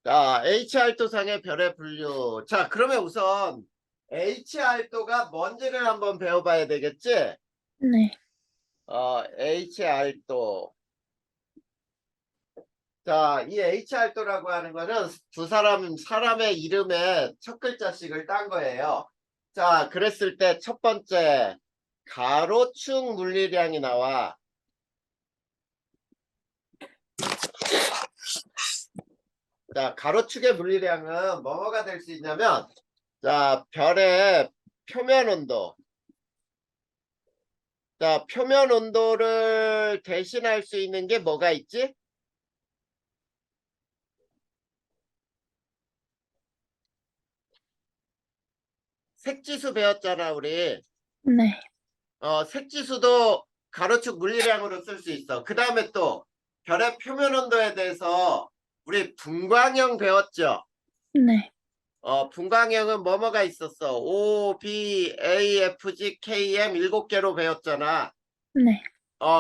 자, H알도상의 별의 분류. 자, 그러면 우선 H알도가 뭔지를 한번 배워봐야 되겠지? 네. H알도. 자, 이 H알도라고 하는 거는 사람의 이름에 첫 글자씩을 딴 거예요. 자, 그랬을 때 첫 번째, 가로축 물리량이 나와. 자, 가로축의 물리량은 뭐가 될 수 있냐면, 자, 별의 표면 온도. 자, 표면 온도를 대신할 수 있는 게 뭐가 있지? 색지수 배웠잖아, 우리. 네. 색지수도 가로축 물리량으로 쓸 수 있어. 그 다음에 또 별의 표면 온도에 대해서 우리 분광형 배웠죠? 네. 분광형은 뭐가 있었어? O, B, A, F, G, K, M 7개로 배웠잖아. 네.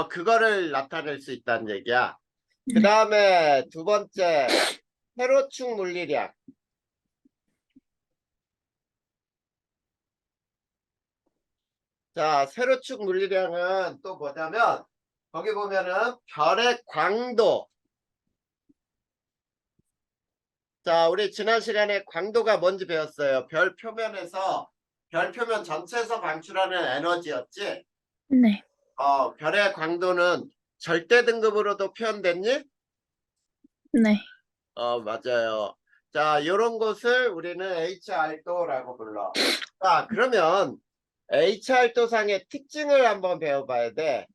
그거를 나타낼 수 있다는 얘기야. 그 네. 다음에 두 번째, 세로축 물리량. 자, 세로축 물리량은 또 뭐냐면, 거기 보면은 별의 광도. 자, 우리 지난 시간에 광도가 뭔지 배웠어요. 별 표면에서, 별 표면 전체에서 방출하는 에너지였지? 네. 별의 광도는 절대 등급으로도 표현됐니? 네. 맞아요. 자, 요런 것을 우리는 HR도라고 불러. 자, 그러면 HR도상의 특징을 한번 배워봐야 돼.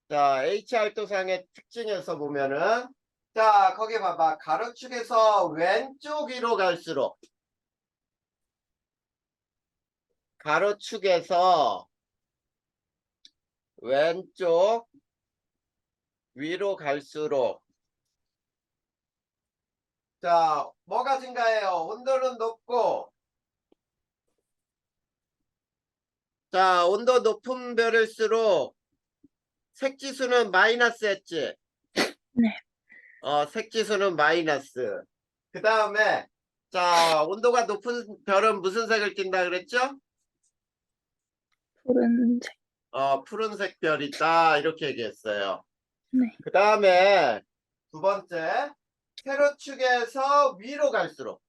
자, HR도상의 특징에서 보면은, 자, 거기 봐봐. 가로축에서 왼쪽 위로 갈수록, 가로축에서 왼쪽 위로 갈수록, 자, 뭐가 증가해요? 온도는 높고, 자, 온도 높은 별일수록 색지수는 마이너스 했지? 네. 색지수는 마이너스. 그 다음에, 자, 온도가 높은 별은 무슨 색을 띈다 그랬죠? 푸른색. 푸른색 별이다. 이렇게 얘기했어요. 네. 그 다음에 두 번째, 세로축에서 위로 갈수록,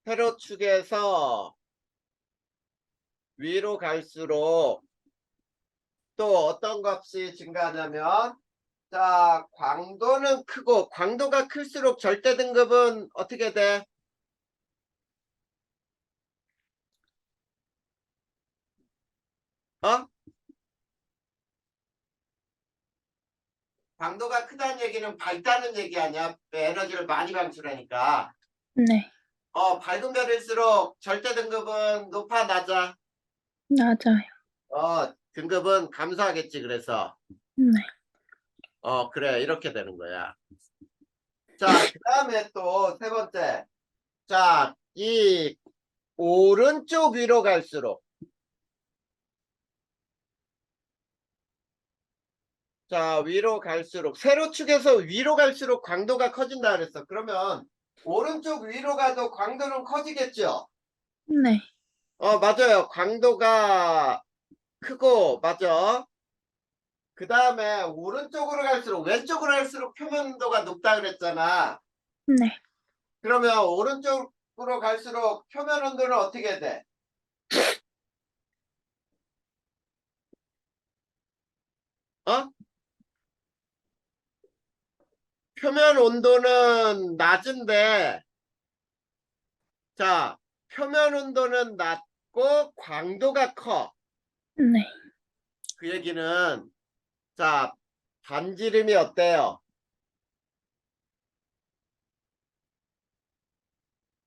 세로축에서 위로 갈수록 또 어떤 값이 증가하냐면, 자, 광도는 크고, 광도가 클수록 절대 등급은 어떻게 돼? 어? 광도가 크다는 얘기는 밝다는 얘기 아니야? 에너지를 많이 방출하니까. 네. 밝은 별일수록 절대 등급은 높아, 낮아? 맞아요. 등급은 감소하겠지, 그래서. 네. 그래, 이렇게 되는 거야. 자, 그 다음에 또 세 번째. 자, 이 오른쪽 위로 갈수록. 자, 위로 갈수록. 세로축에서 위로 갈수록 광도가 커진다 그랬어. 그러면 오른쪽 위로 가도 광도는 커지겠죠? 네. 맞아요. 광도가 크고, 맞아. 그 다음에 오른쪽으로 갈수록, 왼쪽으로 갈수록 표면도가 높다 그랬잖아. 네. 그러면 오른쪽으로 갈수록 표면 온도는 어떻게 돼? 어? 표면 온도는 낮은데, 자, 표면 온도는 낮고 광도가 커. 네. 그 얘기는, 자, 반지름이 어때요?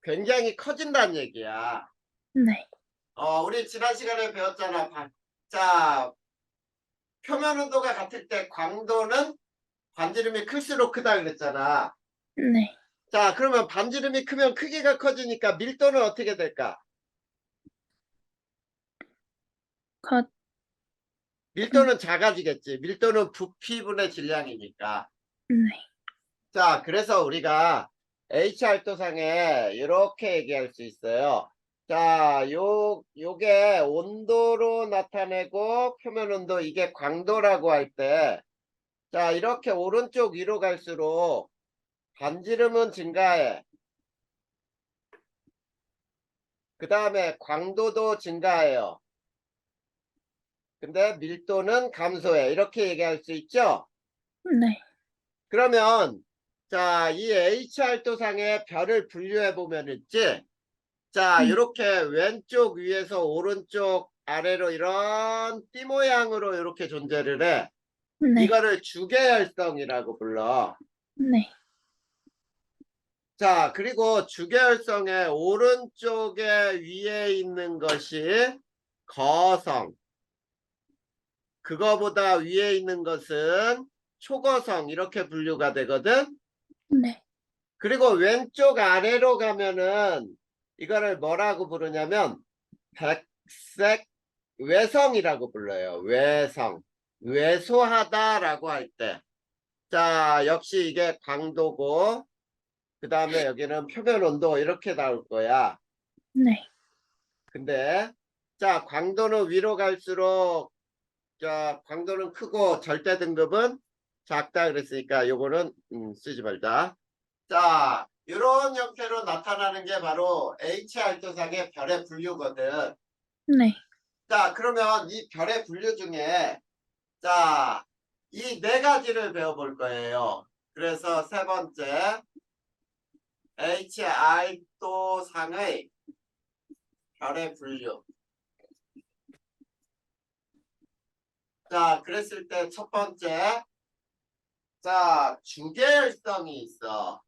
굉장히 커진다는 얘기야. 네. 우리 지난 시간에 배웠잖아. 자, 표면 온도가 같을 때 광도는 반지름이 클수록 크다 그랬잖아. 네. 자, 그러면 반지름이 크면 크기가 커지니까 밀도는 어떻게 될까? 밀도는 작아지겠지. 밀도는 부피분의 질량이니까. 네. 자, 그래서 우리가 H활도상에 이렇게 얘기할 수 있어요. 자, 요게 온도로 나타내고 표면 온도, 이게 광도라고 할 때, 자, 이렇게 오른쪽 위로 갈수록 반지름은 증가해. 그 다음에 광도도 증가해요. 근데 밀도는 감소해. 이렇게 얘기할 수 있죠? 네. 그러면, 자, 이 H활도상의 별을 분류해 보면 있지? 자, 이렇게 왼쪽 위에서 오른쪽 아래로 이런 띠 모양으로 이렇게 존재를 해. 네. 이거를 주계열성이라고 불러. 네. 자, 그리고 주계열성의 오른쪽에 위에 있는 것이 거성. 그거보다 위에 있는 것은 초거성. 이렇게 분류가 되거든. 네. 그리고 왼쪽 아래로 가면은 이거를 뭐라고 부르냐면 백색 외성이라고 불러요. 외성. 왜소하다라고 할 때. 자, 역시 이게 광도고, 그 다음에 여기는 표면 온도 이렇게 나올 거야. 네. 근데, 자, 광도는 위로 갈수록, 자, 광도는 크고 절대 등급은 작다 그랬으니까 요거는 쓰지 말자. 자, 이런 형태로 나타나는 게 바로 H알토상의 별의 분류거든. 네. 자, 그러면 이 별의 분류 중에 자, 이 네 가지를 배워볼 거예요. 그래서 세 번째, HR도상의 별의 분류. 자, 그랬을 때 첫 번째, 자, 주계열성이 있어.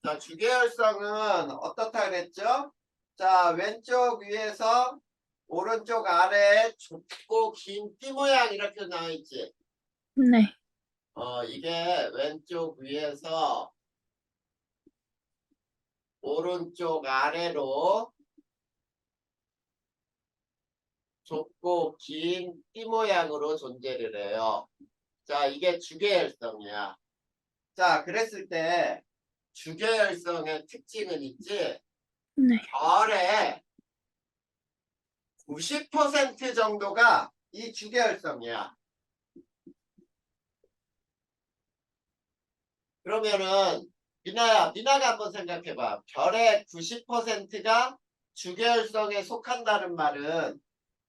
자, 주계열성은 어떻다 그랬죠? 자, 왼쪽 위에서 오른쪽 아래에 좁고 긴 띠 모양 이렇게 나와 있지. 네. 이게 왼쪽 위에서 오른쪽 아래로 좁고 긴 띠 모양으로 존재를 해요. 자, 이게 주계열성이야. 자, 그랬을 때 주계열성의 특징은 있지. 네. 별의 90% 정도가 이 주계열성이야. 그러면은 미나가 한번 생각해봐. 별의 90%가 주계열성에 속한다는 말은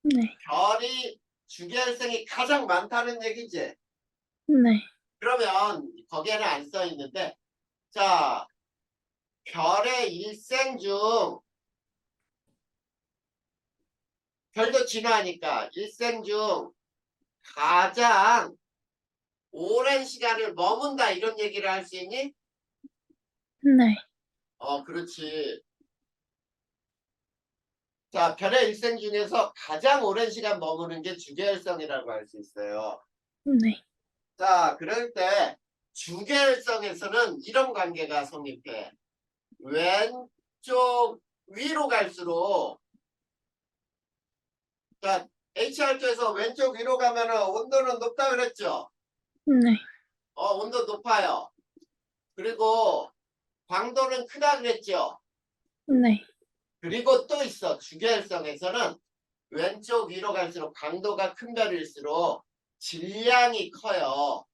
네. 별이 주계열성이 가장 많다는 얘기지. 네. 그러면 거기에는 안 써 있는데, 자, 별의 일생 중 별도 진화하니까 일생 중 가장 오랜 시간을 머문다 이런 얘기를 할 수 있니? 네. 그렇지. 자, 별의 일생 중에서 가장 오랜 시간 머무는 게 주계열성이라고 할 수 있어요. 네. 자, 그럴 때 주계열성에서는 이런 관계가 성립해. 왼쪽 위로 갈수록, 자, HR도에서 왼쪽 위로 가면은 온도는 높다 그랬죠? 네. 온도 높아요. 그리고 광도는 크다 그랬죠? 네. 그리고 또 있어. 주계열성에서는 왼쪽 위로 갈수록 광도가 큰 별일수록 질량이 커요.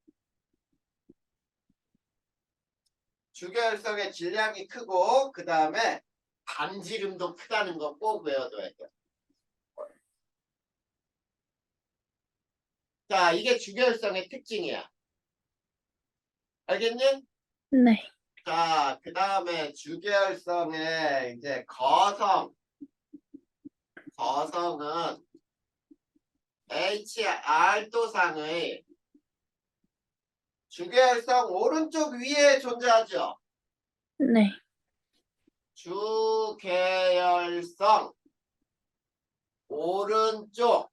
주계열성의 질량이 크고 그 다음에 반지름도 크다는 거 꼭 외워둬야 돼. 자, 이게 주계열성의 특징이야. 알겠니? 네. 자, 그 다음에 주계열성의 이제 거성. 거성은 HR도상의 주계열성 오른쪽 위에 존재하죠. 네. 주계열성 오른쪽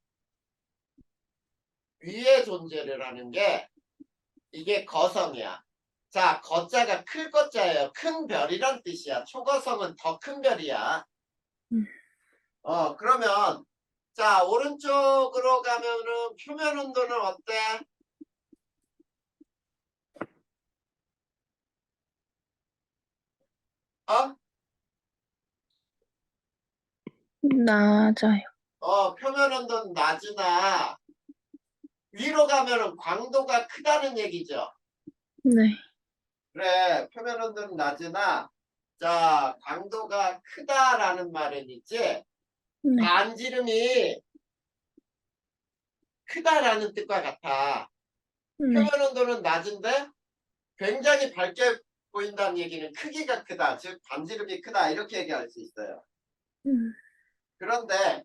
위에 존재를 하는 게 이게 거성이야. 자, 거자가 클 거자예요. 큰 별이란 뜻이야. 초거성은 더 큰 별이야. 음. 그러면 자, 오른쪽으로 가면은 표면 온도는 어때? 어? 낮아요. 표면 온도는 낮으나 위로 가면은 광도가 크다는 얘기죠. 네. 그래, 표면 온도는 낮으나 자, 광도가 크다라는 말은 있지. 네. 반지름이 크다라는 뜻과 같아. 네. 표면 온도는 낮은데 굉장히 밝게 보인다는 얘기는 크기가 크다. 즉 반지름이 크다. 이렇게 얘기할 수 있어요. 음, 그런데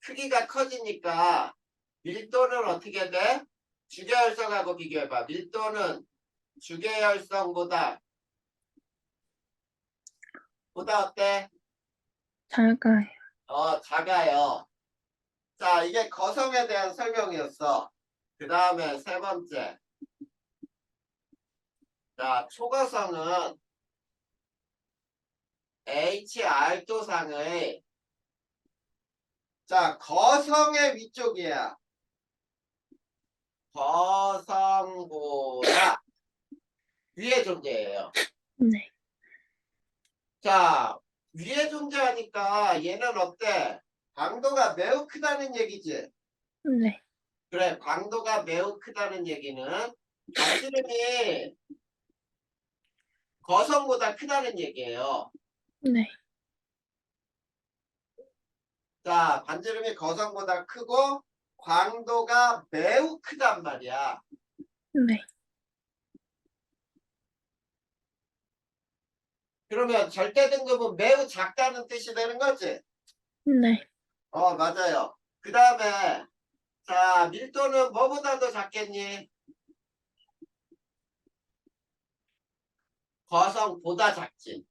크기가 커지니까 밀도는 어떻게 돼? 주계열성하고 비교해봐. 밀도는 주계열성보다 어때? 작아요. 작아요. 자, 이게 거성에 대한 설명이었어. 그 다음에 세 번째. 자, 초거성은 HR도상의 자, 거성의 위쪽이야. 거성보다 위에 존재해요. 네. 자, 위에 존재하니까 얘는 어때? 광도가 매우 크다는 얘기지. 네. 그래, 광도가 매우 크다는 얘기는 반지름이 거성보다 크다는 얘기예요. 네. 자, 반지름이 거성보다 크고 광도가 매우 크단 말이야. 네. 그러면 절대 등급은 매우 작다는 뜻이 되는 거지? 네. 맞아요. 그 다음에 자, 밀도는 뭐보다 더 작겠니? 거성보다 작지.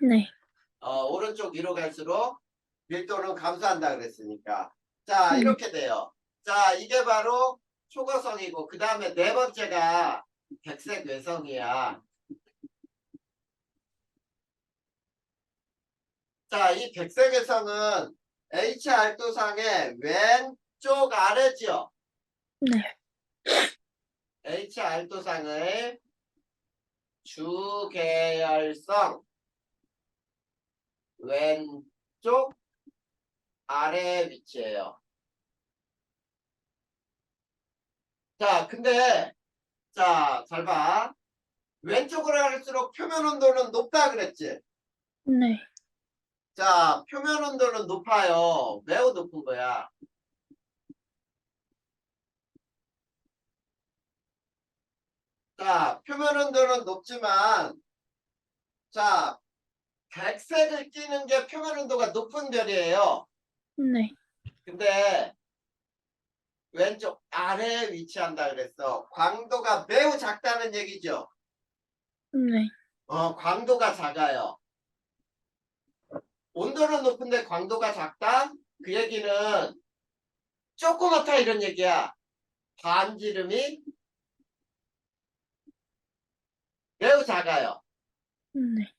네. 오른쪽 위로 갈수록 밀도는 감소한다 그랬으니까. 자, 네. 이렇게 돼요. 자, 이게 바로 초거성이고, 그 다음에 네 번째가 백색 외성이야. 자, 이 백색 외성은 HR도상의 왼쪽 아래지요. 네. HR도상의 주계열성 왼쪽 아래 위치예요. 자, 근데 자, 잘 봐. 왼쪽으로 갈수록 표면 온도는 높다 그랬지? 네. 자, 표면 온도는 높아요. 매우 높은 거야. 자, 표면 온도는 높지만 자, 백색을 띠는 게 표면 온도가 높은 별이에요. 네. 근데 왼쪽 아래에 위치한다 그랬어. 광도가 매우 작다는 얘기죠. 네. 광도가 작아요. 온도는 높은데 광도가 작다? 그 얘기는 조그맣다 이런 얘기야. 반지름이 매우 작아요. 네.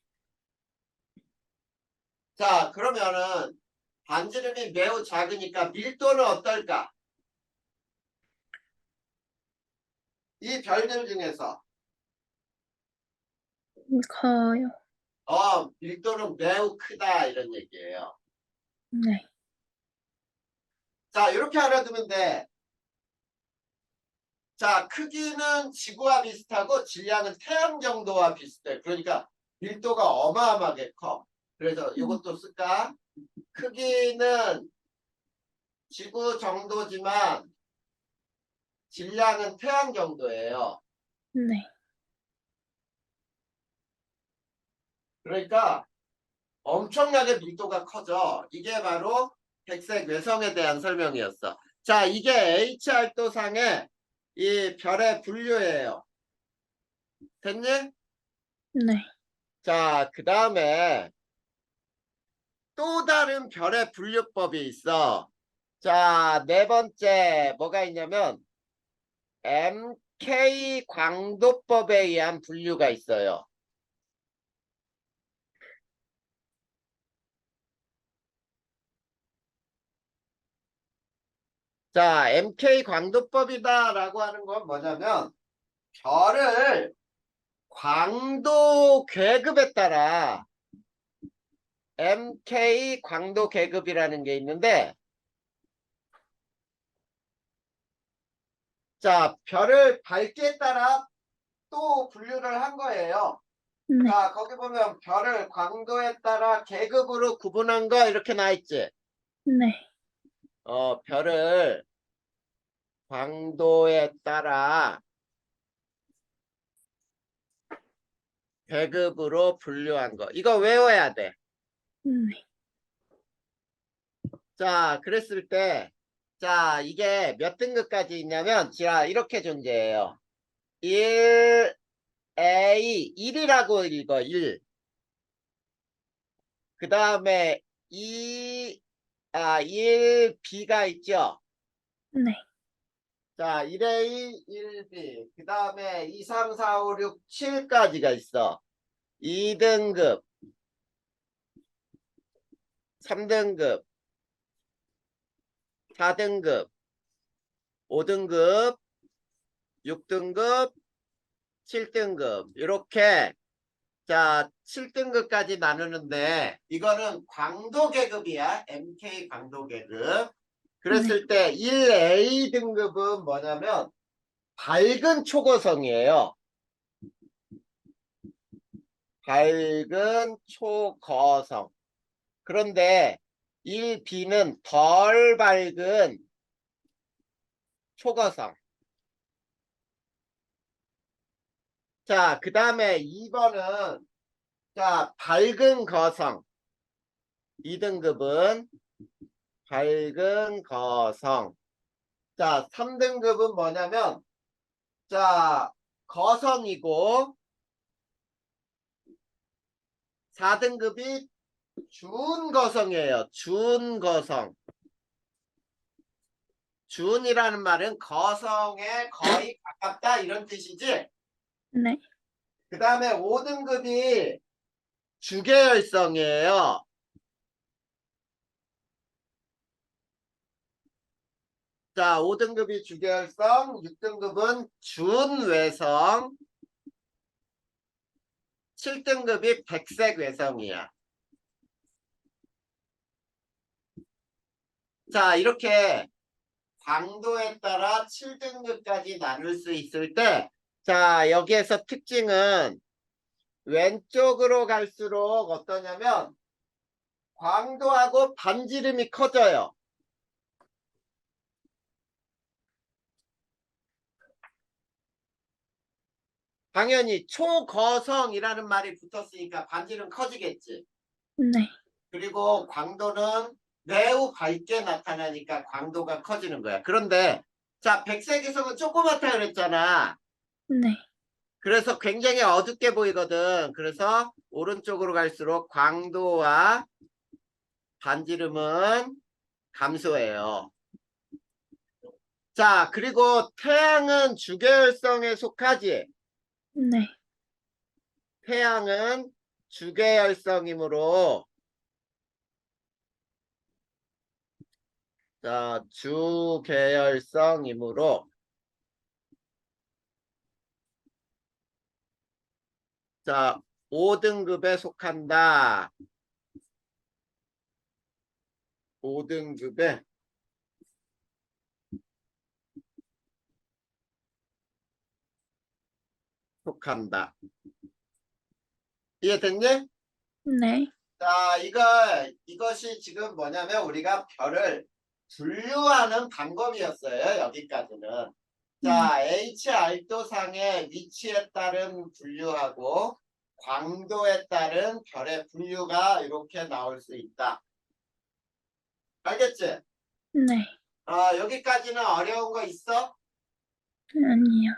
자, 그러면은 반지름이 매우 작으니까 밀도는 어떨까? 이 별들 중에서 커요. 밀도는 매우 크다 이런 얘기예요. 네. 자, 이렇게 알아두면 돼. 자, 크기는 지구와 비슷하고 질량은 태양 정도와 비슷해. 그러니까 밀도가 어마어마하게 커. 그래서 이것도 쓸까? 크기는 지구 정도지만 질량은 태양 정도예요. 네. 그러니까 엄청나게 밀도가 커져. 이게 바로 백색 외성에 대한 설명이었어. 자, 이게 HR도상의 이 별의 분류예요. 됐니? 네. 자, 그 다음에 또 다른 별의 분류법이 있어. 자, 네 번째 뭐가 있냐면 MK 광도법에 의한 분류가 있어요. 자, MK 광도법이다라고 하는 건 뭐냐면 별을 광도 계급에 따라 MK 광도 계급이라는 게 있는데, 자, 별을 밝기에 따라 또 분류를 한 거예요. 네. 자, 거기 보면 별을 광도에 따라 계급으로 구분한 거 이렇게 나와 있지. 네. 별을 광도에 따라 계급으로 분류한 거. 이거 외워야 돼. 네. 자, 그랬을 때, 자, 이게 몇 등급까지 있냐면, 자, 이렇게 존재해요. 1, A, 1이라고 읽어, 1. 그 다음에 1B가 있죠. 네. 자, 1A, 1B. 그 다음에 2, 3, 4, 5, 6, 7까지가 있어. 2등급, 3등급, 4등급, 5등급, 6등급, 7등급. 이렇게, 자, 7등급까지 나누는데, 이거는 광도 계급이야. MK 광도 계급. 그랬을 때 1A 등급은 뭐냐면, 밝은 초고성이에요. 밝은 초거성. 그런데 1B는 덜 밝은 초거성. 자, 그 다음에 2번은 자, 밝은 거성. 2등급은 밝은 거성. 자, 3등급은 뭐냐면 자, 거성이고 4등급이 준거성이에요. 준거성. 준이라는 말은 거성에 거의 가깝다 이런 뜻이지. 네. 그 다음에 5등급이 주계열성이에요. 자, 5등급이 주계열성, 6등급은 준외성, 7등급이 백색외성이야. 자, 이렇게 광도에 따라 7등급까지 나눌 수 있을 때, 자, 여기에서 특징은 왼쪽으로 갈수록 어떠냐면 광도하고 반지름이 커져요. 당연히 초거성이라는 말이 붙었으니까 반지름 커지겠지. 네. 그리고 광도는 매우 밝게 나타나니까 광도가 커지는 거야. 그런데 자, 백색에서는 조그맣다 그랬잖아. 네. 그래서 굉장히 어둡게 보이거든. 그래서 오른쪽으로 갈수록 광도와 반지름은 감소해요. 자, 그리고 태양은 주계열성에 속하지. 네. 태양은 주계열성이므로 자, 주계열성이므로 자, 5등급에 속한다. 5등급에 속한다. 이해됐니? 네. 자, 이것이 지금 뭐냐면 우리가 별을 분류하는 방법이었어요. 여기까지는. 자, HR도상의 위치에 따른 분류하고 광도에 따른 별의 분류가 이렇게 나올 수 있다. 알겠지? 네. 여기까지는 어려운 거 있어? 아니요.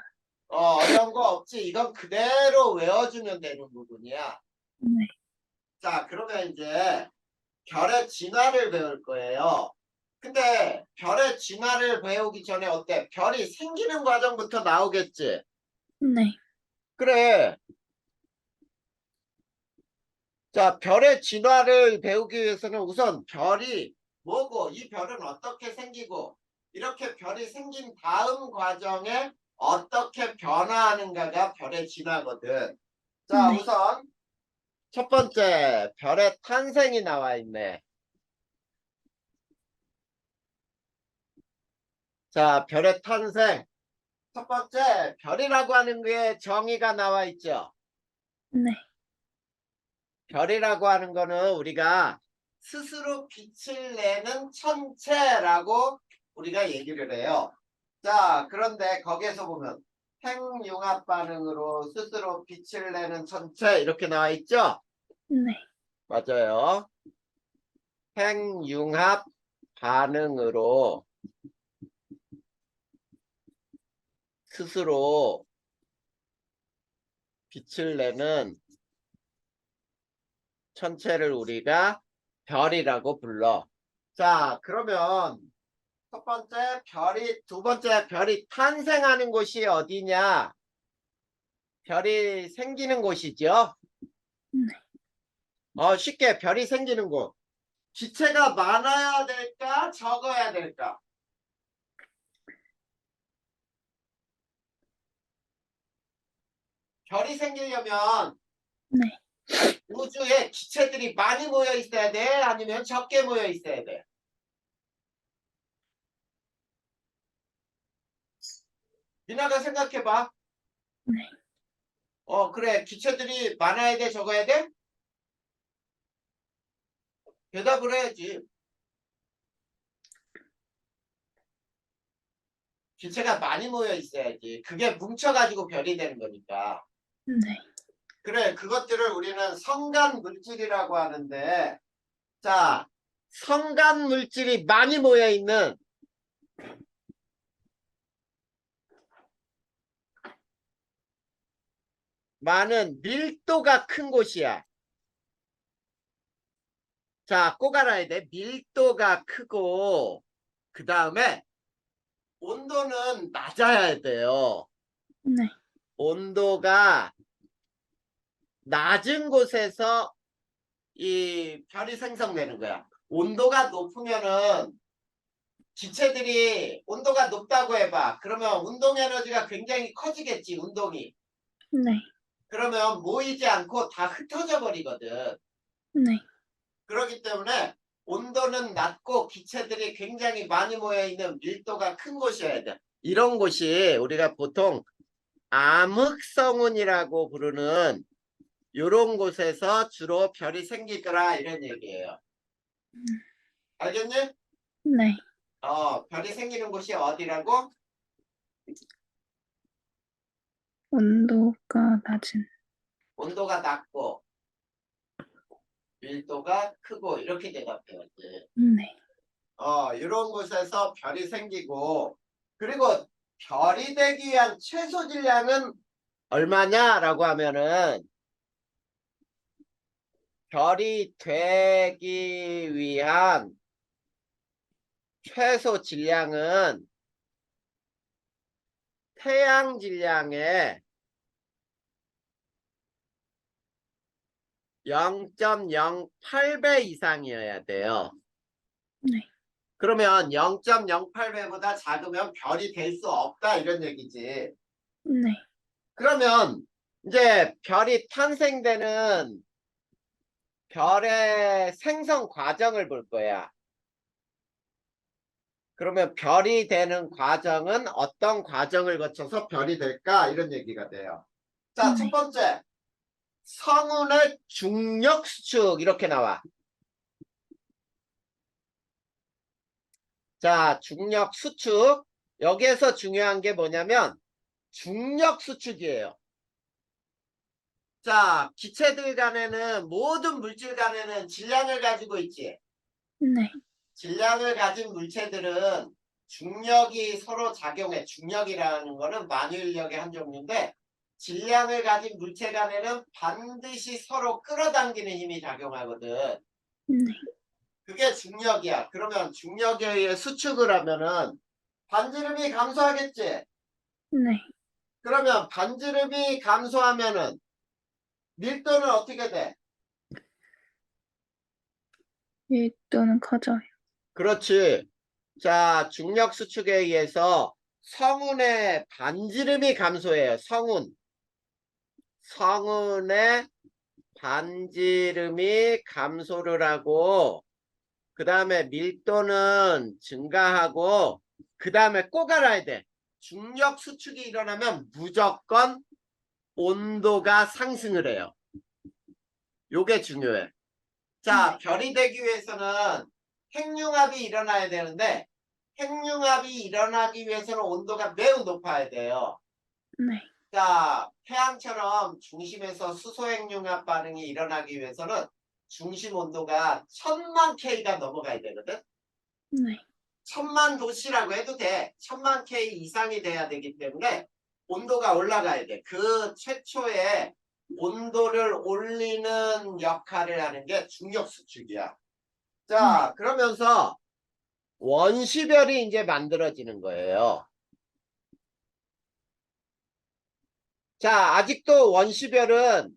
어려운 거 없지? 이건 그대로 외워주면 되는 부분이야. 네. 자, 그러면 이제 별의 진화를 배울 거예요. 근데 별의 진화를 배우기 전에 어때? 별이 생기는 과정부터 나오겠지? 네. 그래. 자, 별의 진화를 배우기 위해서는 우선 별이 뭐고, 이 별은 어떻게 생기고, 이렇게 별이 생긴 다음 과정에 어떻게 변화하는가가 별의 진화거든. 자, 네. 우선 첫 번째 별의 탄생이 나와 있네. 자, 별의 탄생. 첫 번째 별이라고 하는 게 정의가 나와 있죠. 네. 별이라고 하는 거는 우리가 스스로 빛을 내는 천체라고 우리가 얘기를 해요. 자, 그런데 거기에서 보면 핵융합 반응으로 스스로 빛을 내는 천체 이렇게 나와 있죠? 네. 맞아요. 핵융합 반응으로 스스로 빛을 내는 천체를 우리가 별이라고 불러. 자, 그러면 첫 번째 별이, 두 번째 별이 탄생하는 곳이 어디냐? 별이 생기는 곳이죠. 네. 쉽게 별이 생기는 곳. 기체가 많아야 될까? 적어야 될까? 별이 생기려면 네. 우주에 기체들이 많이 모여 있어야 돼? 아니면 적게 모여 있어야 돼? 미나가 생각해봐. 네. 그래. 기체들이 많아야 돼? 적어야 돼? 대답을 해야지. 기체가 많이 모여 있어야지. 그게 뭉쳐가지고 별이 되는 거니까. 네. 그래, 그것들을 우리는 성간 물질이라고 하는데, 자, 성간 물질이 많이 모여 있는 많은 밀도가 큰 곳이야. 자, 꼭 알아야 돼. 밀도가 크고, 그 다음에 온도는 낮아야 돼요. 네. 온도가 낮은 곳에서 이 별이 생성되는 거야. 온도가 높으면은 기체들이 온도가 높다고 해봐. 그러면 운동 에너지가 굉장히 커지겠지, 운동이. 네. 그러면 모이지 않고 다 흩어져 버리거든. 네. 그렇기 때문에 온도는 낮고 기체들이 굉장히 많이 모여 있는 밀도가 큰 곳이어야 돼. 이런 곳이 우리가 보통 암흑성운이라고 부르는 이런 곳에서 주로 별이 생기더라 이런 얘기예요. 알겠니? 네. 별이 생기는 곳이 어디라고? 온도가 낮은. 온도가 낮고 밀도가 크고 이렇게 대답해야지. 네. 이런 곳에서 별이 생기고 그리고 별이 되기 위한 최소 질량은 얼마냐라고 하면은 별이 되기 위한 최소 질량은 태양 질량의 0.08배 이상이어야 돼요. 네. 그러면 0.08배보다 작으면 별이 될 수 없다 이런 얘기지. 네. 그러면 이제 별이 탄생되는 별의 생성 과정을 볼 거야. 그러면 별이 되는 과정은 어떤 과정을 거쳐서 별이 될까? 이런 얘기가 돼요. 자, 첫 네. 번째. 성운의 중력 수축 이렇게 나와. 자, 중력 수축. 여기에서 중요한 게 뭐냐면 중력 수축이에요. 자, 기체들 간에는 모든 물질 간에는 질량을 가지고 있지. 네. 질량을 가진 물체들은 중력이 서로 작용해. 중력이라는 거는 만유인력의 한 종류인데 질량을 가진 물체 간에는 반드시 서로 끌어당기는 힘이 작용하거든. 네. 그게 중력이야. 그러면 중력에 의해 수축을 하면은 반지름이 감소하겠지. 네. 그러면 반지름이 감소하면은 밀도는 어떻게 돼? 밀도는 커져요. 그렇지. 자, 중력 수축에 의해서 성운의 반지름이 감소해요. 성운의 반지름이 감소를 하고, 그 다음에 밀도는 증가하고, 그 다음에 꼭 알아야 돼. 중력 수축이 일어나면 무조건 온도가 상승을 해요. 요게 중요해. 자, 별이 되기 위해서는 핵융합이 일어나야 되는데, 핵융합이 일어나기 위해서는 온도가 매우 높아야 돼요. 네. 자, 태양처럼 중심에서 수소핵융합 반응이 일어나기 위해서는 중심 온도가 1000만 K가 넘어가야 되거든. 네. 1000만 도시라고 해도 돼. 1000만 K 이상이 돼야 되기 때문에 온도가 올라가야 돼. 그 최초의 온도를 올리는 역할을 하는 게 중력 수축이야. 자, 그러면서 원시별이 이제 만들어지는 거예요. 자, 아직도 원시별은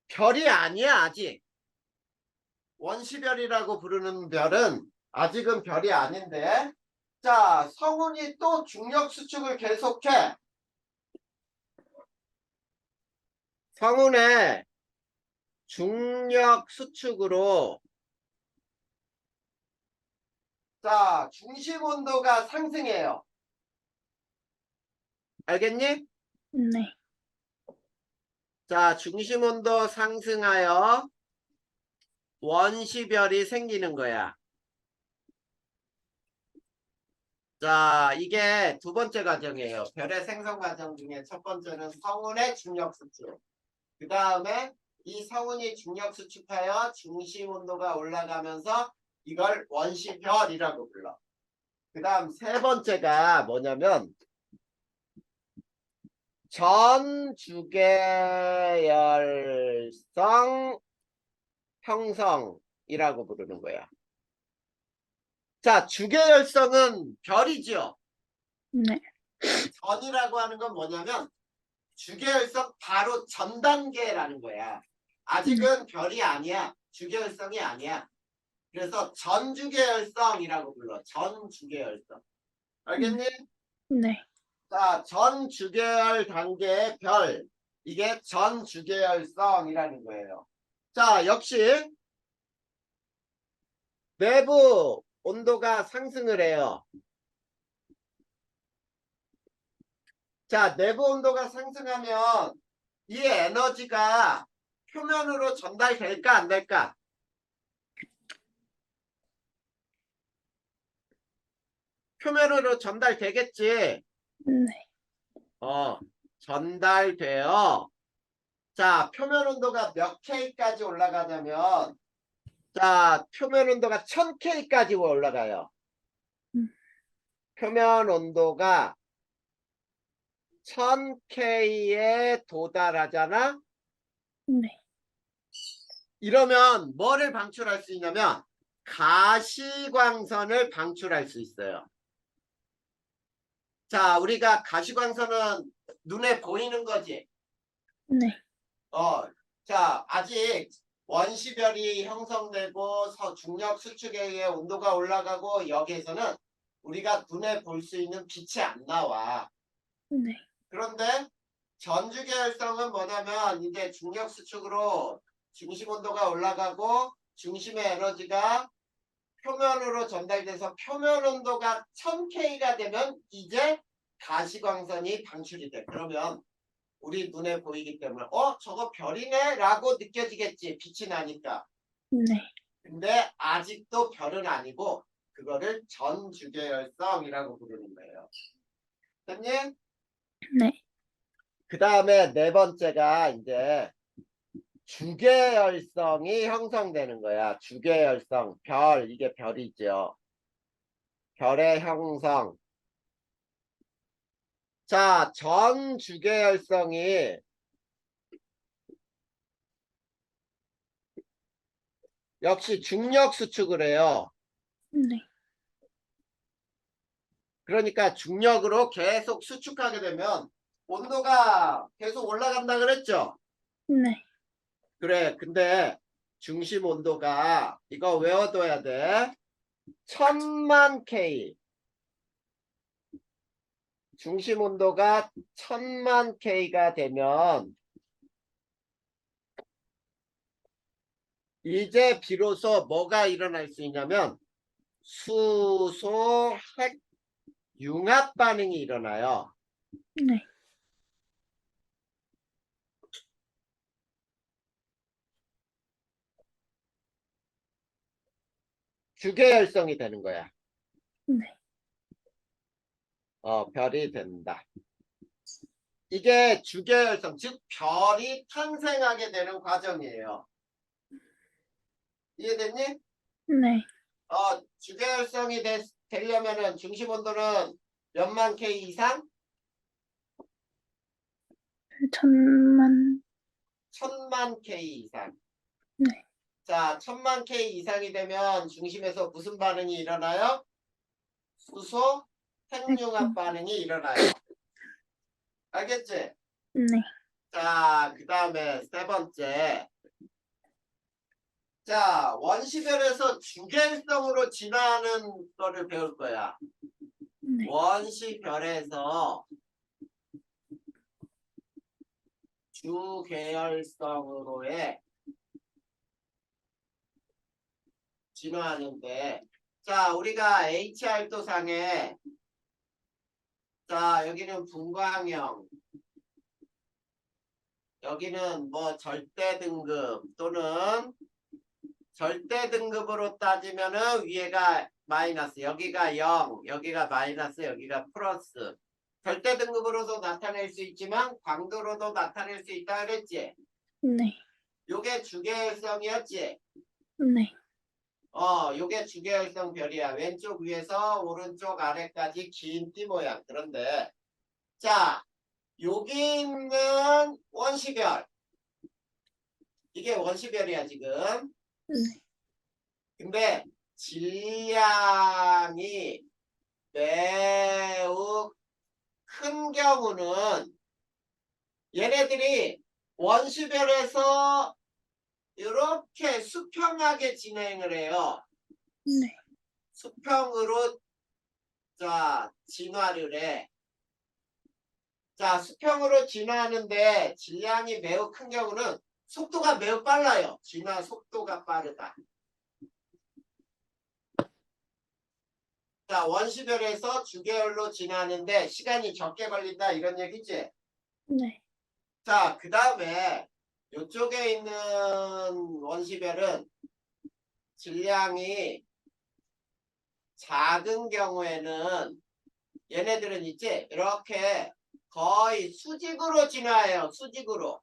별이 아니야, 아직. 원시별이라고 부르는 별은 아직은 별이 아닌데, 자, 성운이 또 중력 수축을 계속해. 성운의 중력 수축으로, 자, 중심 온도가 상승해요. 알겠니? 네. 자, 중심 온도 상승하여 원시별이 생기는 거야. 자, 이게 두 번째 과정이에요. 별의 생성 과정 중에 첫 번째는 성운의 중력 수축. 그 다음에 이 성운이 중력 수축하여 중심 온도가 올라가면서 이걸 원시별이라고 불러. 그 다음 세 번째가 뭐냐면 전주계열성 형성이라고 부르는 거야. 자, 주계열성은 별이죠. 네. 전이라고 하는 건 뭐냐면 주계열성 바로 전 단계라는 거야. 아직은 별이 아니야. 주계열성이 아니야. 그래서 전주계열성이라고 불러. 전주계열성. 알겠니? 네. 자, 전주계열 단계의 별. 이게 전주계열성이라는 거예요. 자, 역시 내부 온도가 상승을 해요. 자, 내부 온도가 상승하면 이 에너지가 표면으로 전달될까 안 될까? 표면으로 전달되겠지. 네. 전달돼요. 자, 표면 온도가 몇 K까지 올라가냐면, 자, 표면 온도가 1000K까지 올라가요. 음. 표면 온도가 1000K에 도달하잖아? 네. 이러면 뭐를 방출할 수 있냐면, 가시광선을 방출할 수 있어요. 자, 우리가 가시광선은 눈에 보이는 거지. 네. 자, 아직 원시별이 형성되고 중력 수축에 의해 온도가 올라가고 여기에서는 우리가 눈에 볼 수 있는 빛이 안 나와. 네. 그런데 전주계열성은 뭐냐면 이제 중력 수축으로 중심 온도가 올라가고 중심의 에너지가 표면으로 전달돼서 표면 온도가 1000K가 되면 이제 가시광선이 방출이 돼. 그러면 우리 눈에 보이기 때문에 저거 별이네 라고 느껴지겠지. 빛이 나니까. 네. 근데 아직도 별은 아니고 그거를 전주계열성이라고 부르는 거예요. 됐니? 네. 그 다음에 네 번째가 이제 주계열성이 형성되는 거야. 주계열성, 별, 이게 별이죠. 별의 형성. 자, 전주계열성이 역시 중력 수축을 해요. 네. 그러니까 중력으로 계속 수축하게 되면 온도가 계속 올라간다 그랬죠? 네. 그래, 근데 중심 온도가 이거 외워둬야 돼. 1000만 K. 중심 온도가 1000만 K가 되면 이제 비로소 뭐가 일어날 수 있냐면 수소 핵 융합 반응이 일어나요. 네. 주계열성이 되는 거야. 네. 별이 된다. 이게 주계열성, 즉 별이 탄생하게 되는 과정이에요. 이해됐니? 네. 주계열성이 되려면은 중심 온도는 몇만 K 이상? 1000만. 1000만 K 이상. 네. 자, 1000만 K 이상이 되면 중심에서 무슨 반응이 일어나요? 수소 핵융합 반응이 일어나요. 알겠지? 네. 자, 그 다음에 세 번째. 자, 원시별에서 주계성으로 진화하는 거를 배울 거야. 네. 원시별에서 주계열성으로의 진화하는데, 자, 우리가 HR도상에, 자, 여기는 분광형, 여기는 뭐 절대 등급 또는 절대 등급으로 따지면은 위에가 마이너스, 여기가 0, 여기가 마이너스, 여기가 플러스. 절대 등급으로도 나타낼 수 있지만 광도로도 나타낼 수 있다 그랬지? 네. 요게 주계열성이었지? 네. 요게 주계열성 별이야. 왼쪽 위에서 오른쪽 아래까지 긴 띠 모양. 그런데 자, 여기 있는 원시별. 이게 원시별이야 지금. 네. 근데 질량이 매우 큰 경우는 얘네들이 원시별에서 이렇게 수평하게 진행을 해요. 네. 수평으로 자 진화를 해. 자, 수평으로 진화하는데 질량이 매우 큰 경우는 속도가 매우 빨라요. 진화 속도가 빠르다. 자, 원시별에서 주계열로 진화하는데 시간이 적게 걸린다 이런 얘기지. 네. 자, 그 다음에 이쪽에 있는 원시별은 질량이 작은 경우에는 얘네들은 있지 이렇게 거의 수직으로 진화해요. 수직으로.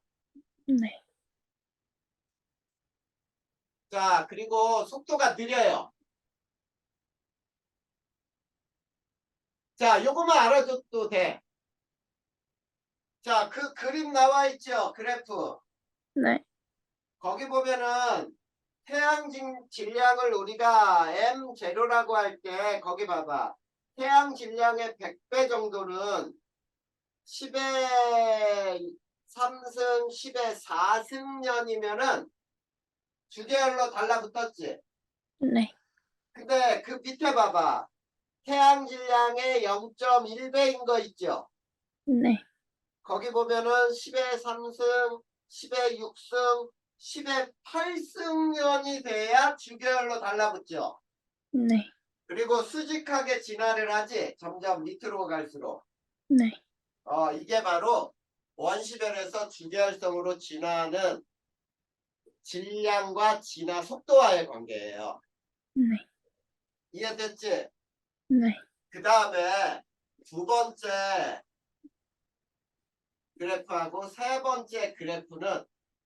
네. 자, 그리고 속도가 느려요. 자, 요거만 알아줘도 돼. 자, 그 그림 나와 있죠? 그래프. 네. 거기 보면은 태양 질량을 우리가 M0라고 할 때 거기 봐봐. 태양 질량의 100배 정도는 10의 3승, 10의 4승년이면은 주계열로 달라붙었지. 네. 근데 그 밑에 봐봐. 태양 질량의 0.1배인 거 있죠? 네. 거기 보면은 10의 3승, 10의 6승, 10의 8승년이 돼야 주계열로 달라붙죠. 네. 그리고 수직하게 진화를 하지. 점점 밑으로 갈수록. 네. 이게 바로 원시별에서 주계열성으로 진화하는 질량과 진화 속도와의 관계예요. 네. 이해됐지? 네. 그 다음에 두 번째 그래프하고 세 번째 그래프는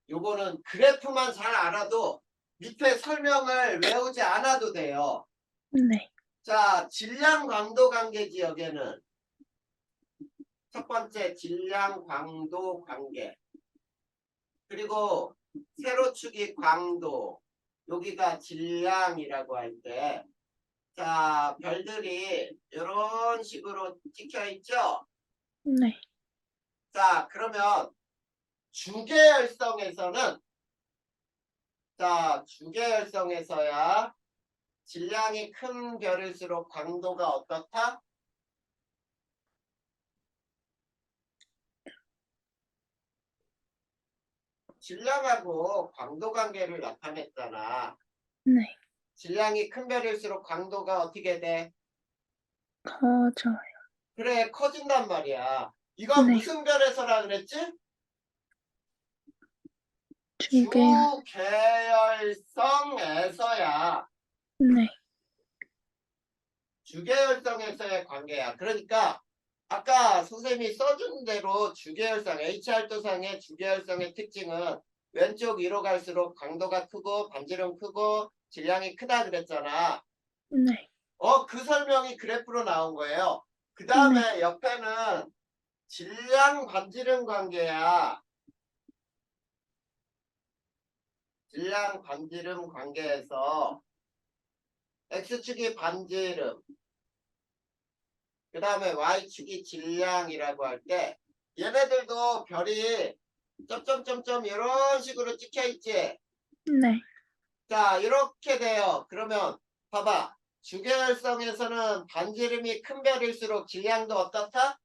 요거는 그래프만 잘 알아도 밑에 설명을 외우지 않아도 돼요. 네. 자, 질량 광도 관계지 여기는. 첫 번째 질량 광도 관계. 그리고 세로축이 광도. 여기가 질량이라고 할 때. 자, 별들이 이런 식으로 찍혀 있죠? 네. 자, 그러면 주계열성에서는 자, 주계열성에서야 질량이 큰 별일수록 광도가 어떻다? 질량하고 광도 관계를 나타냈잖아. 네. 질량이 큰 별일수록 광도가 어떻게 돼? 커져요. 그래, 커진단 말이야. 이건 네. 무슨 별에서라 그랬지? 주계열. 주계열성에서야. 네. 주계열성에서의 관계야. 그러니까 아까 선생님이 써준 대로 주계열성, H알토상의 주계열성의 특징은 왼쪽 위로 갈수록 강도가 크고 반지름 크고 질량이 크다 그랬잖아. 네. 그 설명이 그래프로 나온 거예요. 그 네. 다음에 옆에는 질량 반지름 관계야. 질량 반지름 관계에서 X축이 반지름, 그 다음에 Y축이 질량이라고 할 때 얘네들도 별이 점점점점 이런 식으로 찍혀 있지. 네. 자, 이렇게 돼요. 그러면 봐봐. 주계열성에서는 반지름이 큰 별일수록 질량도 어떻다?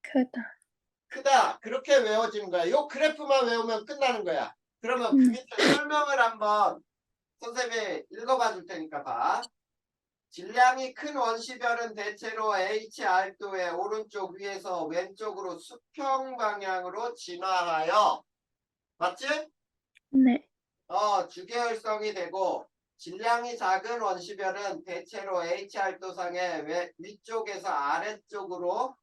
크다. 크다. 그렇게 외워지는 거야. 요 그래프만 외우면 끝나는 거야. 그러면 그 밑에 설명을 한번 선생님이 읽어봐 줄 테니까 봐. 질량이 큰 원시별은 대체로 HR도의 오른쪽 위에서 왼쪽으로 수평 방향으로 진화하여, 맞지? 네. 주계열성이 되고, 질량이 작은 원시별은 대체로 HR도상의 위쪽에서 아래쪽으로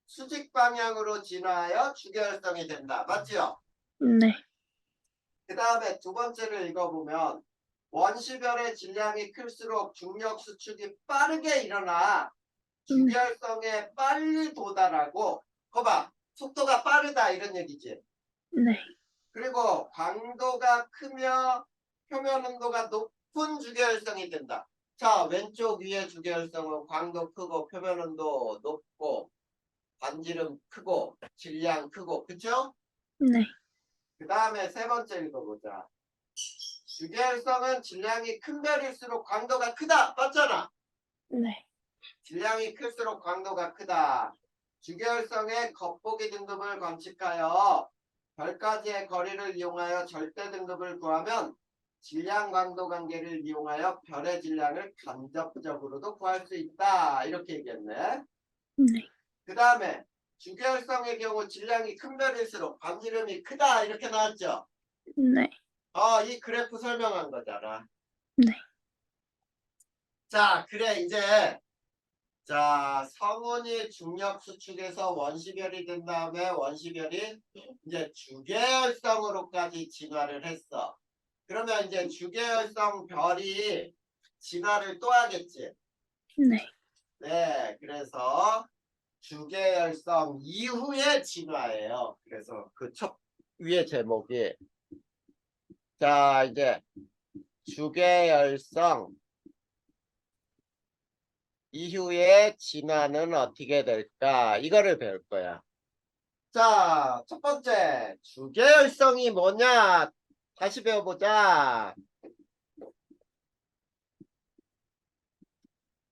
수직 방향으로 진화하여 주계열성이 된다. 맞지요? 네. 그 다음에 두 번째를 읽어보면 원시별의 질량이 클수록 중력 수축이 빠르게 일어나 네. 주결성에 빨리 도달하고, 거봐, 속도가 빠르다 이런 얘기지. 네. 그리고 광도가 크며 표면 온도가 높은 주결성이 된다. 자, 왼쪽 위에 주결성은 광도 크고 표면 온도 높고 반지름 크고 질량 크고, 그쵸? 네. 그 다음에 세 번째 읽어보자. 주계열성은 질량이 큰 별일수록 광도가 크다. 맞잖아. 네. 질량이 클수록 광도가 크다. 주계열성의 겉보기 등급을 관측하여 별까지의 거리를 이용하여 절대 등급을 구하면 질량 광도 관계를 이용하여 별의 질량을 간접적으로도 구할 수 있다. 이렇게 얘기했네. 네. 그 다음에 주계열성의 경우 질량이 큰 별일수록 반지름이 크다. 이렇게 나왔죠. 네. 이 그래프 설명한 거잖아. 네. 자, 그래, 이제, 자, 성운이 중력 수축에서 원시별이 된 다음에 원시별이 이제 주계열성으로까지 진화를 했어. 그러면 이제 주계열성 별이 진화를 또 하겠지. 네. 네, 그래서 주계열성 이후의 진화예요. 그래서 그 첫 위의 제목이, 자, 이제 주계열성 이후의 진화는 어떻게 될까? 이거를 배울 거야. 자, 첫 번째, 주계열성이 뭐냐? 다시 배워보자.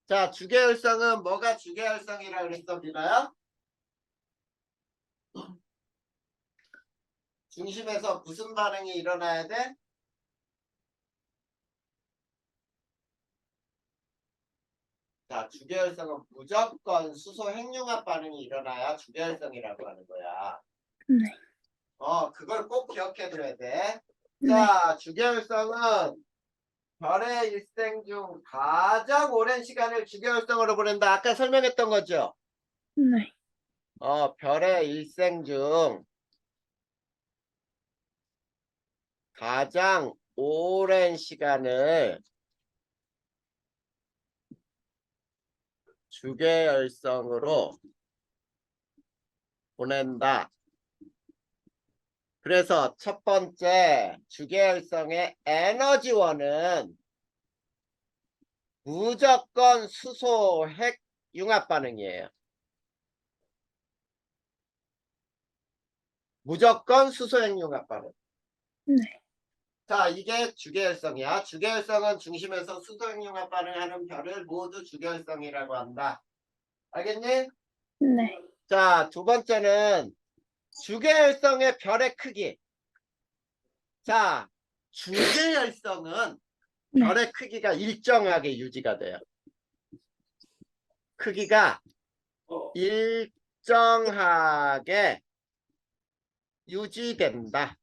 자, 주계열성은 뭐가 주계열성이라 그랬어, 미나야? 중심에서 무슨 반응이 일어나야 돼? 자, 주계열성은 무조건 수소 핵융합 반응이 일어나야 주계열성이라고 하는 거야. 네. 그걸 꼭 기억해둬야 돼. 네. 자, 주계열성은 별의 일생 중 가장 오랜 시간을 주계열성으로 보낸다. 아까 설명했던 거죠? 네. 별의 일생 중 가장 오랜 시간을 주계열성으로 보낸다. 그래서 첫 번째 주계열성의 에너지원은 무조건 수소 핵 융합 반응이에요. 무조건 수소 핵 융합 반응. 네. 자, 이게 주계열성이야. 주계열성은 중심에서 수소용융합 반응하는 별을 모두 주계열성이라고 한다. 알겠니? 네. 자, 두 번째는 주계열성의 별의 크기. 자, 주계열성은 네. 별의 크기가 일정하게 유지가 돼요. 크기가 일정하게 유지된다.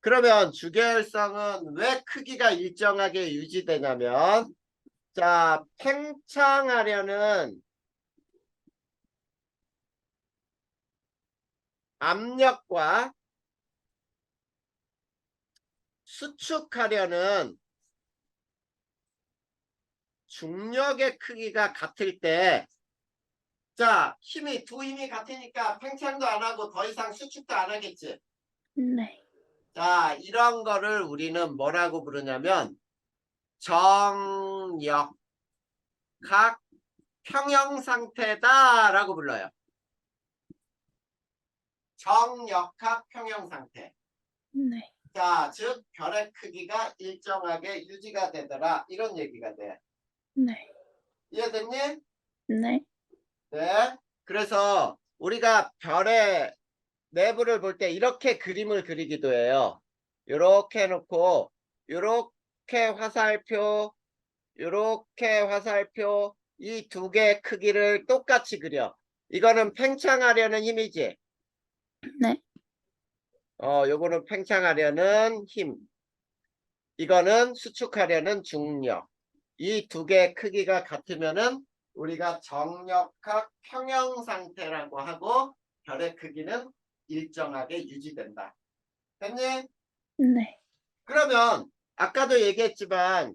그러면 주계열성은 왜 크기가 일정하게 유지되냐면, 자, 팽창하려는 압력과 수축하려는 중력의 크기가 같을 때, 자, 두 힘이 같으니까 팽창도 안 하고 더 이상 수축도 안 하겠지. 네. 자, 이런 거를 우리는 뭐라고 부르냐면 정역학 평형 상태다라고 불러요. 정역학 평형 상태. 네. 자, 즉 별의 크기가 일정하게 유지가 되더라. 이런 얘기가 돼. 네. 이해됐니? 네. 네. 그래서 우리가 별의 내부를 볼 때 이렇게 그림을 그리기도 해요. 이렇게 해놓고 이렇게 화살표, 이렇게 화살표, 이 두 개의 크기를 똑같이 그려. 이거는 팽창하려는 힘이지. 네. 요거는 팽창하려는 힘. 이거는 수축하려는 중력. 이 두 개의 크기가 같으면은 우리가 정역학 평형 상태라고 하고 별의 크기는 일정하게 유지된다. 됐니? 네. 그러면 아까도 얘기했지만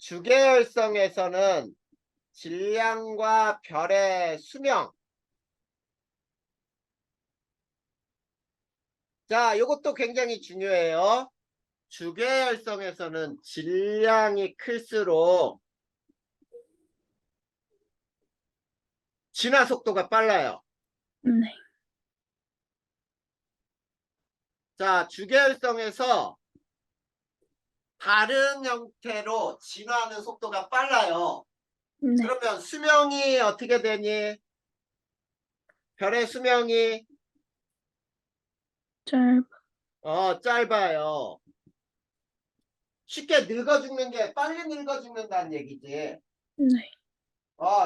주계열성에서는 질량과 별의 수명. 자, 이것도 굉장히 중요해요. 주계열성에서는 질량이 클수록 진화 속도가 빨라요. 네. 자, 주계열성에서 다른 형태로 진화하는 속도가 빨라요. 네. 그러면 수명이 어떻게 되니? 별의 수명이 짧아. 짧아요. 쉽게 늙어 죽는 게 빨리 늙어 죽는다는 얘기지. 네.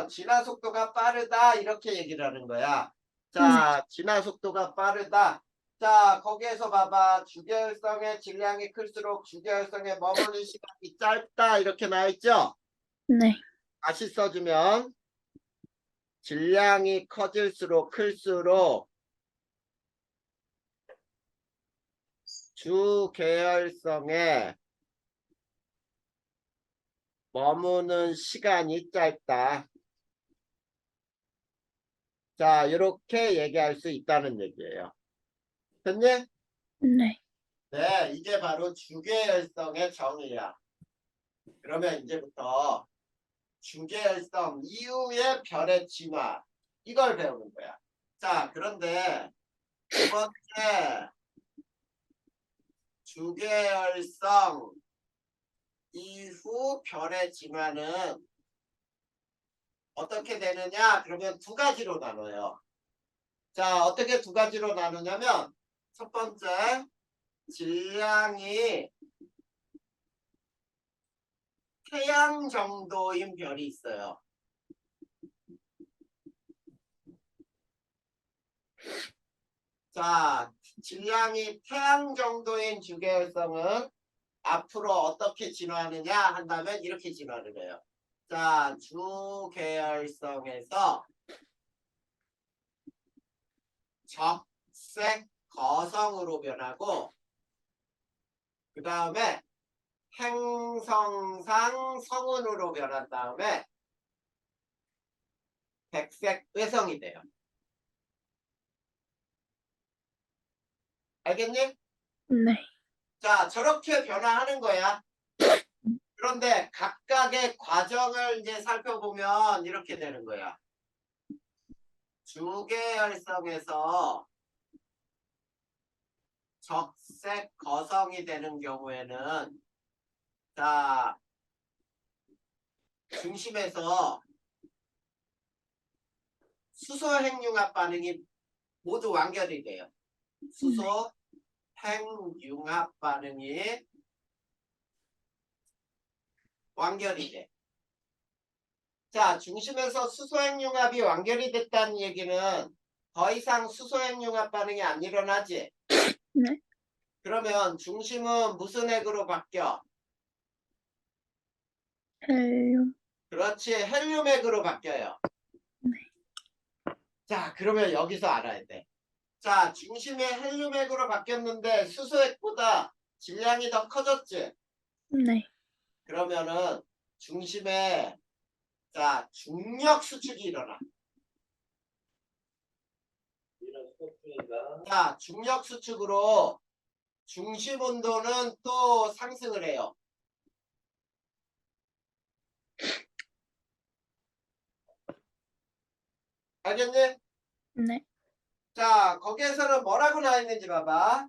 진화 속도가 빠르다 이렇게 얘기를 하는 거야. 네. 자, 진화 속도가 빠르다. 자, 거기에서 봐봐. 주계열성의 질량이 클수록 주계열성에 머무는 시간이 짧다 이렇게 나와 있죠. 네. 다시 써주면 질량이 커질수록 클수록 주계열성에 머무는 시간이 짧다. 자, 이렇게 얘기할 수 있다는 얘기예요. 됐니? 네. 네, 이게 바로 주계열성의 정의야. 그러면 이제부터 주계열성 이후의 별의 진화 이걸 배우는 거야. 자, 그런데 두 번째 주계열성 이후 별의 진화는 어떻게 되느냐? 그러면 두 가지로 나눠요. 자, 어떻게 두 가지로 나누냐면 첫 번째 질량이 태양 정도인 별이 있어요. 자, 질량이 태양 정도인 주계열성은 앞으로 어떻게 진화하느냐 한다면 이렇게 진화를 해요. 자, 주계열성에서 적색 거성으로 변하고 그 다음에 행성상 성운으로 변한 다음에 백색 외성이 돼요. 알겠니? 네. 자, 저렇게 변화하는 거야. 그런데 각각의 과정을 이제 살펴보면 이렇게 되는 거야. 주계열성에서 적색 거성이 되는 경우에는 자 중심에서 수소 핵융합 반응이 모두 완결이 돼요. 수소 핵융합 반응이 완결이 돼. 자, 중심에서 수소 핵융합이 완결이 됐다는 얘기는 더 이상 수소 핵융합 반응이 안 일어나지. 네. 그러면 중심은 무슨 핵으로 바뀌어? 헬륨. 그렇지, 헬륨 핵으로 바뀌어요. 네. 자, 그러면 여기서 알아야 돼. 자, 중심이 헬륨 핵으로 바뀌었는데 수소 핵보다 질량이 더 커졌지. 네. 그러면은 중심에 자 중력 수축이 일어나. 자, 중력 수축으로 중심 온도는 또 상승을 해요. 알겠니? 네. 자, 거기에서는 뭐라고 나와 있는지 봐봐.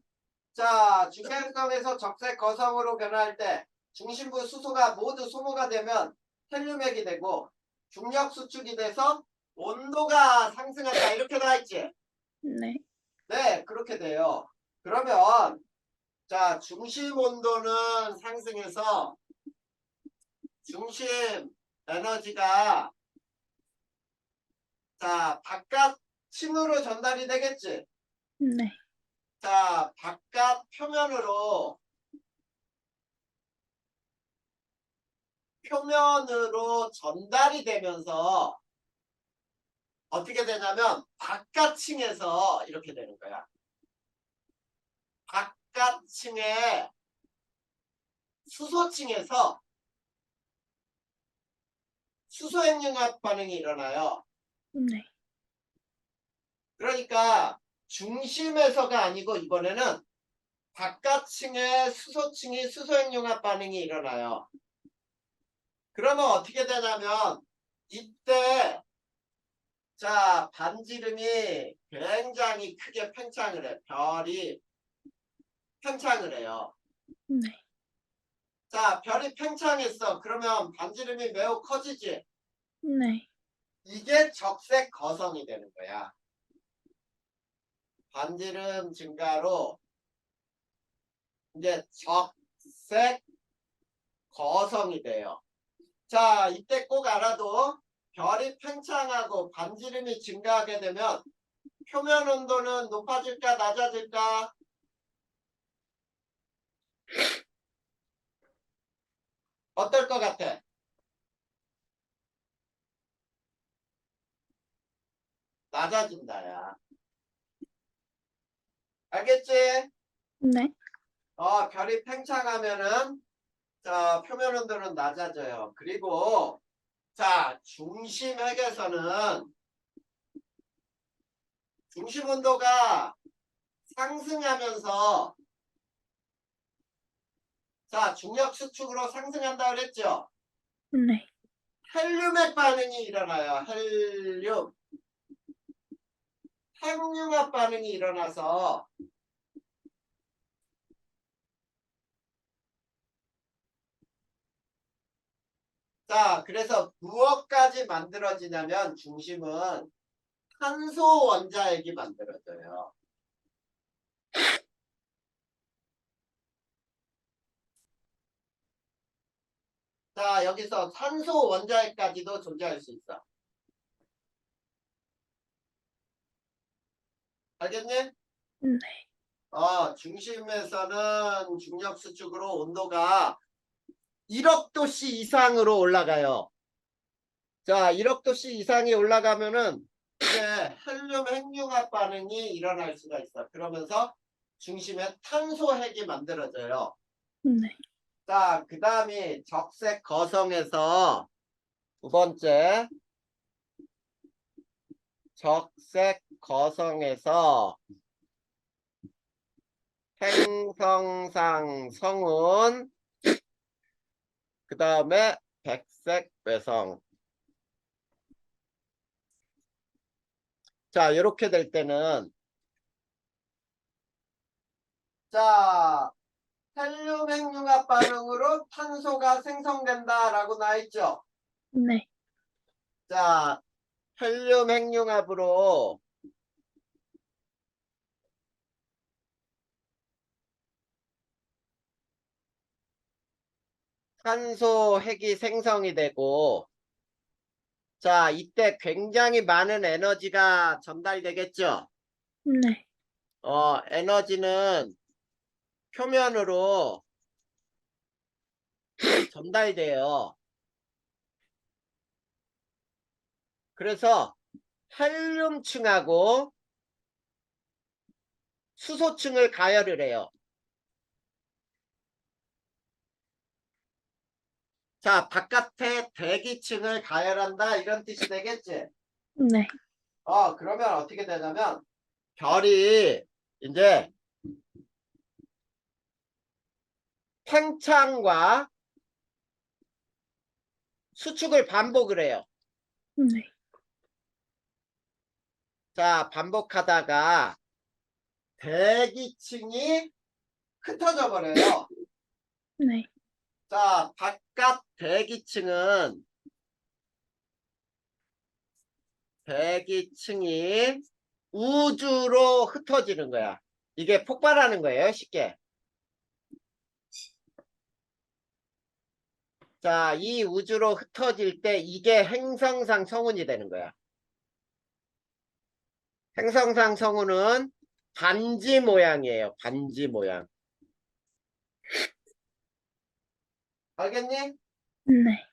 자, 중력성에서 적색 거성으로 변화할 때 중심부 수소가 모두 소모가 되면 헬륨핵이 되고 중력 수축이 돼서 온도가 상승한다. 이렇게 나와 있지? 네. 네, 그렇게 돼요. 그러면 자, 중심 온도는 상승해서 중심 에너지가 자, 바깥층으로 전달이 되겠지? 네. 자, 바깥 표면으로 전달이 되면서 어떻게 되냐면 바깥층에서 이렇게 되는 거야. 바깥층에 수소층에서 수소핵융합 반응이 일어나요. 네. 그러니까 중심에서가 아니고 이번에는 바깥층에 수소층이 수소핵융합 반응이 일어나요. 그러면 어떻게 되냐면 이때 자 반지름이 굉장히 크게 팽창을 해. 별이 팽창을 해요. 네. 자, 별이 팽창했어. 그러면 반지름이 매우 커지지. 네. 이게 적색 거성이 되는 거야. 반지름 증가로 이제 적색 거성이 돼요. 자, 이때 꼭 알아도 별이 팽창하고 반지름이 증가하게 되면 표면 온도는 높아질까 낮아질까? 어떨 것 같아? 낮아진다야. 알겠지? 네. 별이 팽창하면은 자, 표면 온도는 낮아져요. 그리고 자, 중심 핵에서는 중심 온도가 상승하면서 자, 중력 수축으로 상승한다 그랬죠? 네. 헬륨핵 반응이 일어나요. 핵융합 반응이 일어나서 자, 그래서 무엇까지 만들어지냐면 중심은 탄소 원자핵이 만들어져요. 자, 여기서 산소 원자핵까지도 존재할 수 있어. 알겠니? 네. 중심에서는 중력 수축으로 온도가 1억 도씨 이상으로 올라가요. 자, 1억 도씨 이상이 올라가면은 이제 헬륨 핵융합 반응이 일어날 수가 있어. 그러면서 중심에 탄소 핵이 만들어져요. 네. 자, 그 다음이 적색 거성에서 두 번째 적색 거성에서 행성상 성운 그 다음에 백색 외성. 자, 이렇게 될 때는 자, 헬륨 핵융합 반응으로 탄소가 생성된다라고 나와 있죠. 네. 자, 헬륨 핵융합으로 탄소 핵이 생성이 되고, 자, 이때 굉장히 많은 에너지가 전달되겠죠. 네. 에너지는 표면으로 전달돼요. 그래서 헬륨층하고 수소층을 가열을 해요. 자, 바깥에 대기층을 가열한다 이런 뜻이 되겠지. 네. 그러면 어떻게 되냐면 별이 이제 팽창과 수축을 반복을 해요. 네. 자, 반복하다가 대기층이 흩어져 버려요. 네. 자, 바깥 대기층이 우주로 흩어지는 거야. 이게 폭발하는 거예요, 쉽게. 자, 이 우주로 흩어질 때 이게 행성상 성운이 되는 거야. 행성상 성운은 반지 모양이에요. 반지 모양. 알겠니? 네.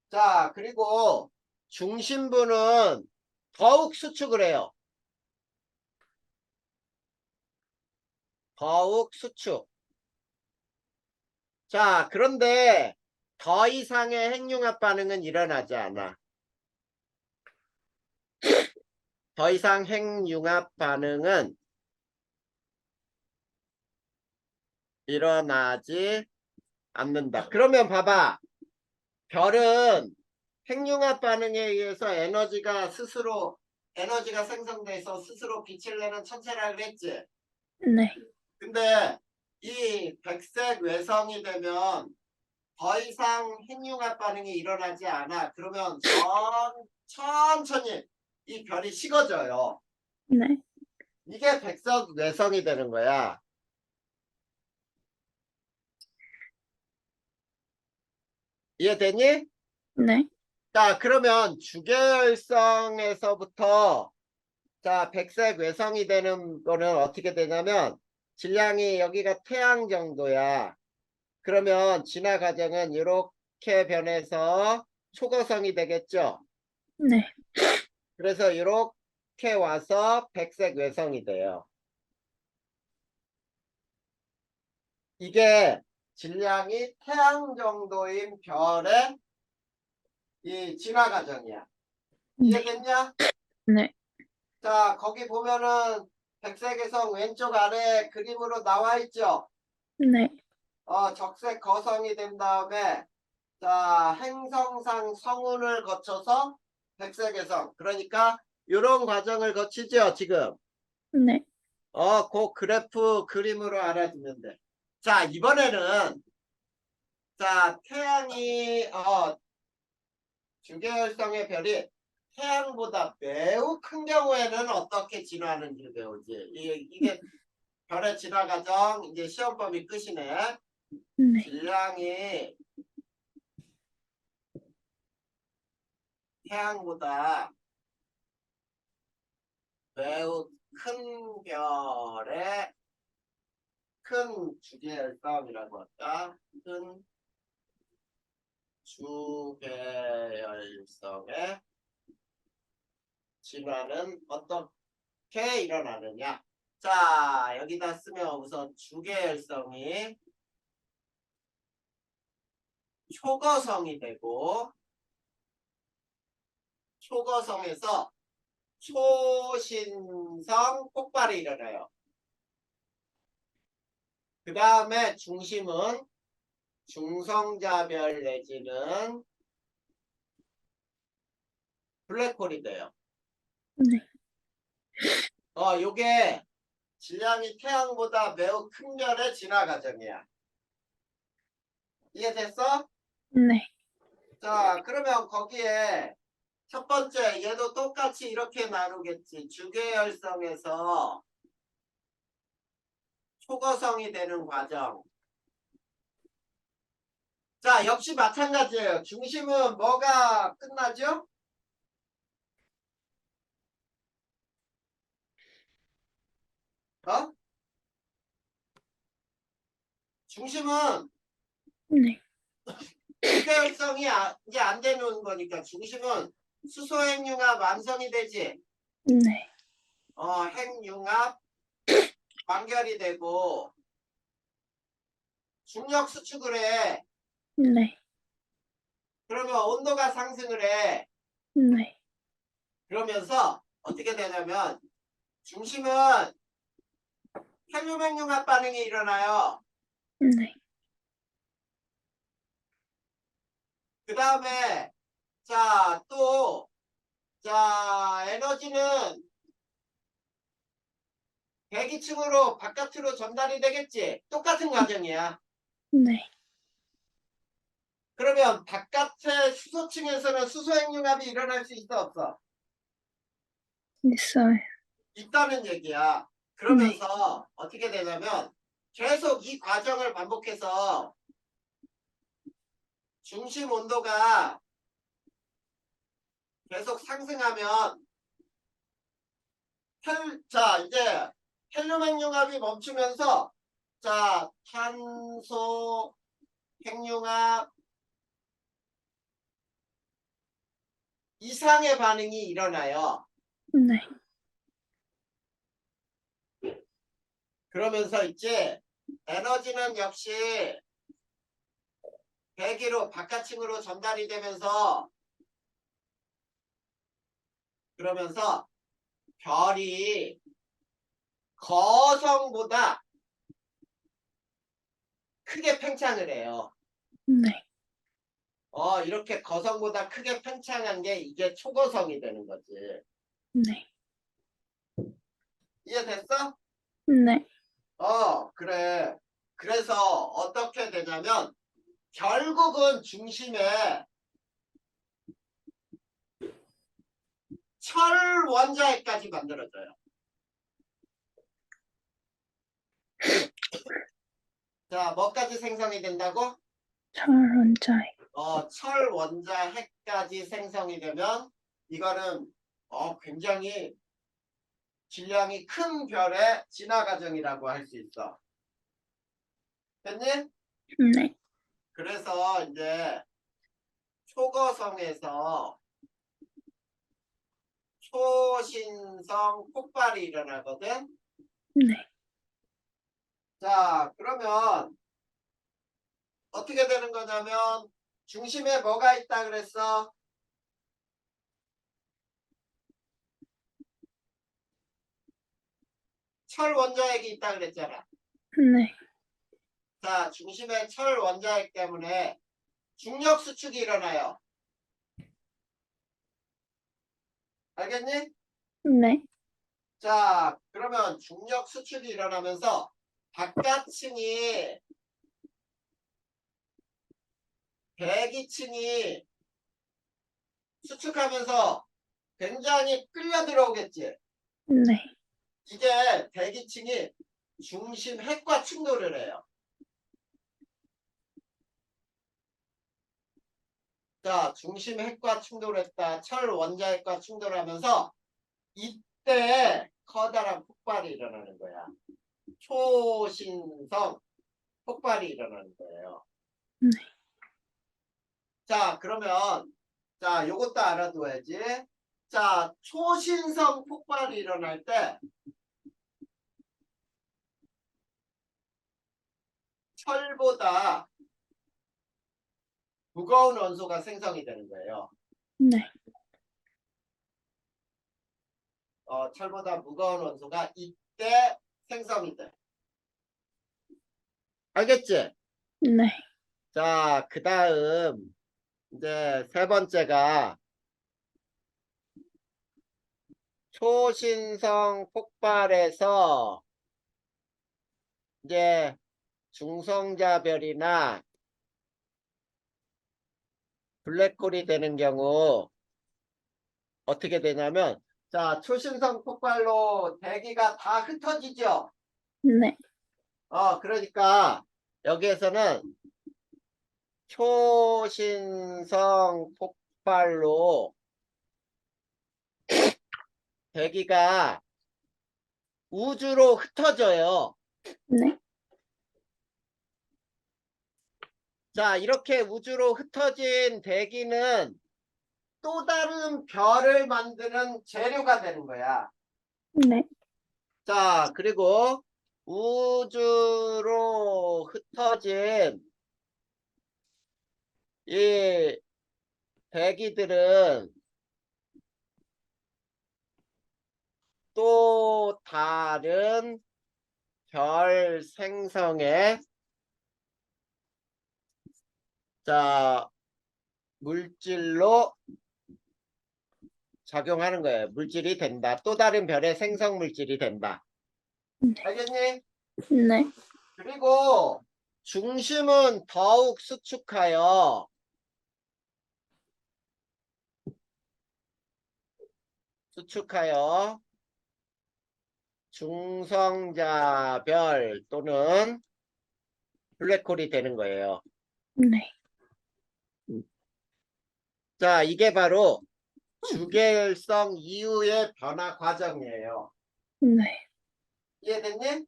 자, 그리고 중심부는 더욱 수축을 해요. 더욱 수축. 자, 그런데 더 이상의 핵융합 반응은 일어나지 않아. 더 이상 핵융합 반응은 일어나지 않는다. 그러면 봐봐. 별은 핵융합 반응에 의해서 에너지가 생성돼서 스스로 빛을 내는 천체라 그랬지. 네. 근데 이 백색 외성이 되면 더 이상 핵융합 반응이 일어나지 않아. 그러면 천천히 이 별이 식어져요. 네. 이게 백색 외성이 되는 거야. 이해되니? 네. 자, 그러면 주계열성에서부터 자, 백색 외성이 되는 거는 어떻게 되냐면 질량이 여기가 태양 정도야. 그러면 진화 과정은 이렇게 변해서 초고성이 되겠죠. 네. 그래서 이렇게 와서 백색 외성이 돼요. 이게 질량이 태양 정도인 별의 이 진화 과정이야. 네. 이해됐냐? 네. 자, 거기 보면은 백색외성 왼쪽 아래 그림으로 나와 있죠. 네. 적색 거성이 된 다음에 자, 행성상 성운을 거쳐서 백색외성. 그러니까 이런 과정을 거치죠, 지금. 네. 그 그래프 그림으로 알아두면 돼. 자, 이번에는 자, 태양이 주계열성의 별이 태양보다 매우 큰 경우에는 어떻게 진화하는지 배우지. 이게 별의 진화 과정 이제 시험범위 끝이네. 네. 질량이 태양보다 매우 큰 별의 큰 주계열성이라고 할까? 큰 주계열성의 진화는 어떻게 일어나느냐? 자, 여기다 쓰면 우선 주계열성이 초거성이 되고 초거성에서 초신성 폭발이 일어나요. 그 다음에 중심은 중성자별 내지는 블랙홀이 돼요. 네. 요게 질량이 태양보다 매우 큰 별의 진화 과정이야. 이해됐어? 네. 자, 그러면 거기에 첫 번째 얘도 똑같이 이렇게 나누겠지. 주계열성에서 초거성이 되는 과정. 자, 역시 마찬가지예요. 중심은 뭐가 끝나죠? 어? 중심은 네. 주계열성이 이제 안 되는 거니까 중심은 수소핵융합 완성이 되지. 네. 핵융합 완결이 되고 중력 수축을 해. 네. 그러면 온도가 상승을 해. 네. 그러면서 어떻게 되냐면 중심은 헬륨핵융합 반응이 일어나요. 네. 그 다음에 자, 또 에너지는 대기층으로 바깥으로 전달이 되겠지. 똑같은 과정이야. 네. 그러면 바깥의 수소층에서는 수소핵융합이 일어날 수 있어 없어? 있어요. 있다는 얘기야. 그러면서 어떻게 되냐면 계속 이 과정을 반복해서 중심 온도가 계속 상승하면 이제 헬륨 핵융합이 멈추면서 탄소 핵융합 이상의 반응이 일어나요. 네. 그러면서 이제 에너지는 역시 대기로 바깥층으로 전달이 되면서 그러면서 별이 거성보다 크게 팽창을 해요. 네. 이렇게 거성보다 크게 팽창한 게 이게 초거성이 되는 거지. 네. 이해됐어? 네. 그래. 그래서 어떻게 되냐면 결국은 중심에 철 원자핵까지 만들어져요. 자, 뭐까지 생성이 된다고? 철원자에. 철 원자핵까지 생성이 되면 이거는 굉장히 질량이 큰 별의 진화 과정이라고 할 수 있어. 됐니? 네. 그래서 이제 초거성에서 초신성 폭발이 일어나거든. 네. 자, 그러면 어떻게 되는 거냐면 중심에 뭐가 있다 그랬어? 철 원자핵이 있다 그랬잖아. 네. 자, 중심에 철 원자핵 때문에 중력 수축이 일어나요. 알겠니? 네. 자, 그러면 중력 수축이 일어나면서 바깥층이 대기층이 수축하면서 굉장히 끌려 들어오겠지. 네. 이게 대기층이 중심 핵과 충돌을 해요. 자, 중심 핵과 충돌했다. 철 원자핵과 충돌하면서 이때 커다란 폭발이 일어나는 거야. 초신성 폭발이 일어나는 거예요. 네. 자, 그러면 요것도 알아둬야지. 자, 초신성 폭발이 일어날 때 철보다 무거운 원소가 생성이 되는 거예요. 네. 철보다 무거운 원소가 이때 생성이 돼. 알겠지? 네. 자, 그 다음 이제 세 번째가 초신성 폭발에서 이제 중성자별이나 블랙홀이 되는 경우 어떻게 되냐면, 자, 초신성 폭발로 대기가 다 흩어지죠. 네. 그러니까 여기에서는 초신성 폭발로 대기가 우주로 흩어져요. 네. 자, 이렇게 우주로 흩어진 대기는 또 다른 별을 만드는 재료가 되는 거야. 네. 자, 그리고 우주로 흩어진 이 대기들은 또 다른 별 생성에 자, 물질로 작용하는 거예요. 물질이 된다. 또 다른 별의 생성 물질이 된다. 알겠니? 네. 그리고 중심은 더욱 수축하여 중성자별 또는 블랙홀이 되는 거예요. 네. 자, 이게 바로 주계열성 이후의 변화 과정이에요. 네. 이해됐니?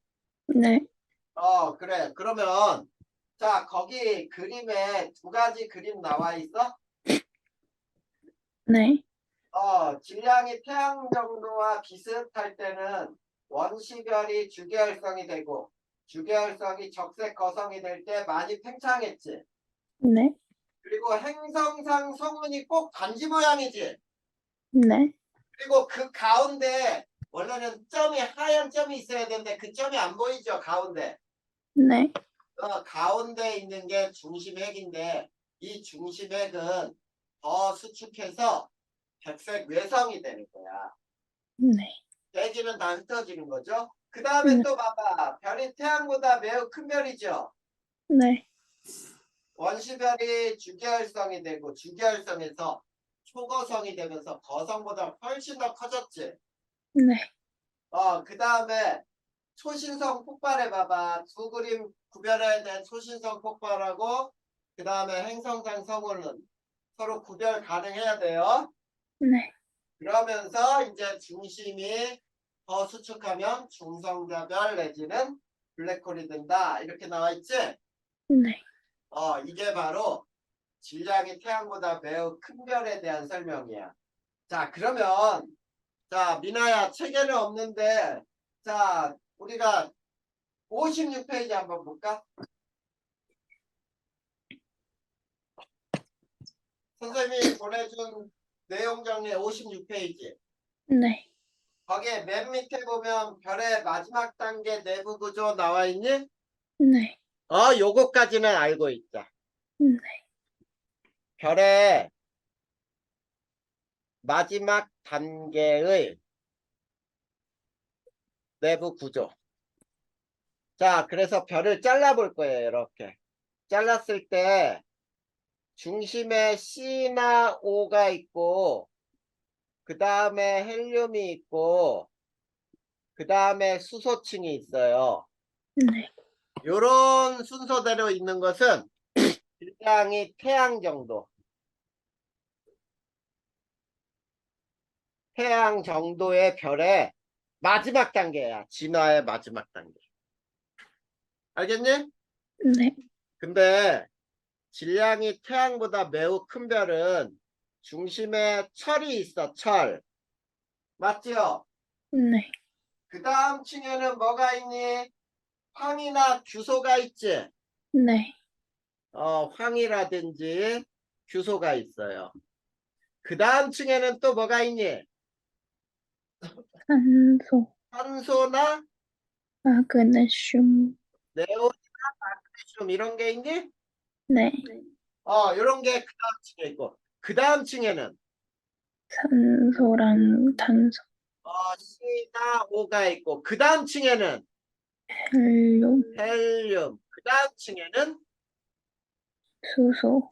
네. 그래. 그러면 자, 거기 그림에 두 가지 그림 나와 있어? 네. 질량이 태양 정도와 비슷할 때는 원시별이 주계열성이 되고 주계열성이 적색 거성이 될 때 많이 팽창했지. 네. 그리고 행성상 성운이 꼭 단지 모양이지. 네. 그리고 그 가운데 원래는 하얀 점이 있어야 되는데 그 점이 안 보이죠, 가운데. 네. 가운데 있는 게 중심핵인데 이 중심핵은 더 수축해서 백색 외성이 되는 거야. 네. 대기는 다 흩어지는 거죠. 그 다음에 또 봐봐. 별이 태양보다 매우 큰 별이죠. 네. 원시별이 주계열성이 되고 주계열성에서 초거성이 되면서 거성보다 훨씬 더 커졌지. 네. 그 다음에 초신성 폭발해 봐봐. 두 그림 구별해야 된 초신성 폭발하고 그 다음에 행성상 성운은 서로 구별 가능해야 돼요. 네. 그러면서 이제 중심이 더 수축하면 중성자별 내지는 블랙홀이 된다. 이렇게 나와 있지? 네. 이게 바로 질량이 태양보다 매우 큰 별에 대한 설명이야. 자, 그러면 자, 미나야 책에는 없는데 자, 우리가 56페이지 한번 볼까? 선생님이 보내준 내용 정리 56페이지. 네. 거기에 맨 밑에 보면 별의 마지막 단계 내부 구조 나와 있니? 네. 요거까지는 알고 있자. 네. 별의 마지막 단계의 내부 구조. 자, 그래서 별을 잘라볼 거예요. 이렇게. 잘랐을 때 중심에 C나 O가 있고 그 다음에 헬륨이 있고 그 다음에 수소층이 있어요. 네. 요런 순서대로 있는 것은 질량이 태양 정도. 태양 정도의 별의 마지막 단계야. 진화의 마지막 단계. 알겠니? 네. 근데 질량이 태양보다 매우 큰 별은 중심에 철이 있어. 철. 맞지요? 네. 그 다음 층에는 뭐가 있니? 황이나 규소가 있지? 네. 황이라든지 규소가 있어요. 그 다음 층에는 또 뭐가 있니? 산소, 산소나 마그네슘. 네온이나 마그네슘 이런 게 있니? 네. 이런 게 그 다음 층에 있고 그 다음 층에는 산소랑 탄소. C나 O가 있고 그 다음 층에는 헬륨, 헬륨. 그 다음 층에는 수소.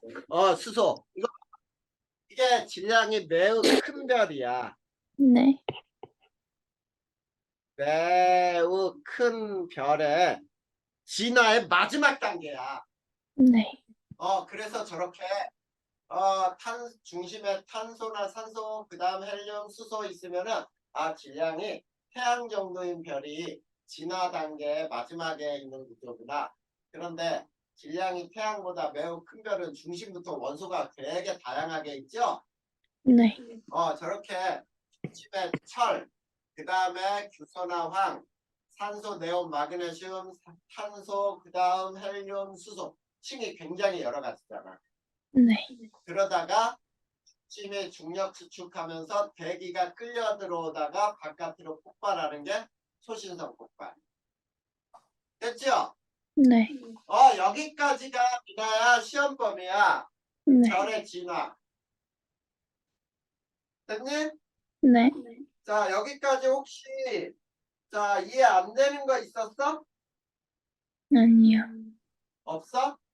수소. 이게 질량이 매우 큰 별이야. 네. 매우 큰 별의 진화의 마지막 단계야. 네. 그래서 저렇게 중심에 탄소나 산소, 그 다음 헬륨, 수소 있으면은 질량이 태양 정도인 별이 진화 단계의 마지막에 있는 구조구나. 그런데 질량이 태양보다 매우 큰 별은 중심부터 원소가 되게 다양하게 있죠. 네. 저렇게 중심에 철, 그 다음에 규소나 황, 산소, 네온, 마그네슘, 탄소, 그 다음 헬륨, 수소 층이 굉장히 여러 가지잖아. 네. 그러다가 중심이 중력 수축하면서 대기가 끌려 들어오다가 바깥으로 폭발하는 게 초신성 폭발. 됐죠? 네. 여기까지가 미나야 시험 범위야. 네. 별의 진화. 됐니? 네. 자, 여기까지 혹시 이해 안 되는 거 있었어? 아니요. 없어?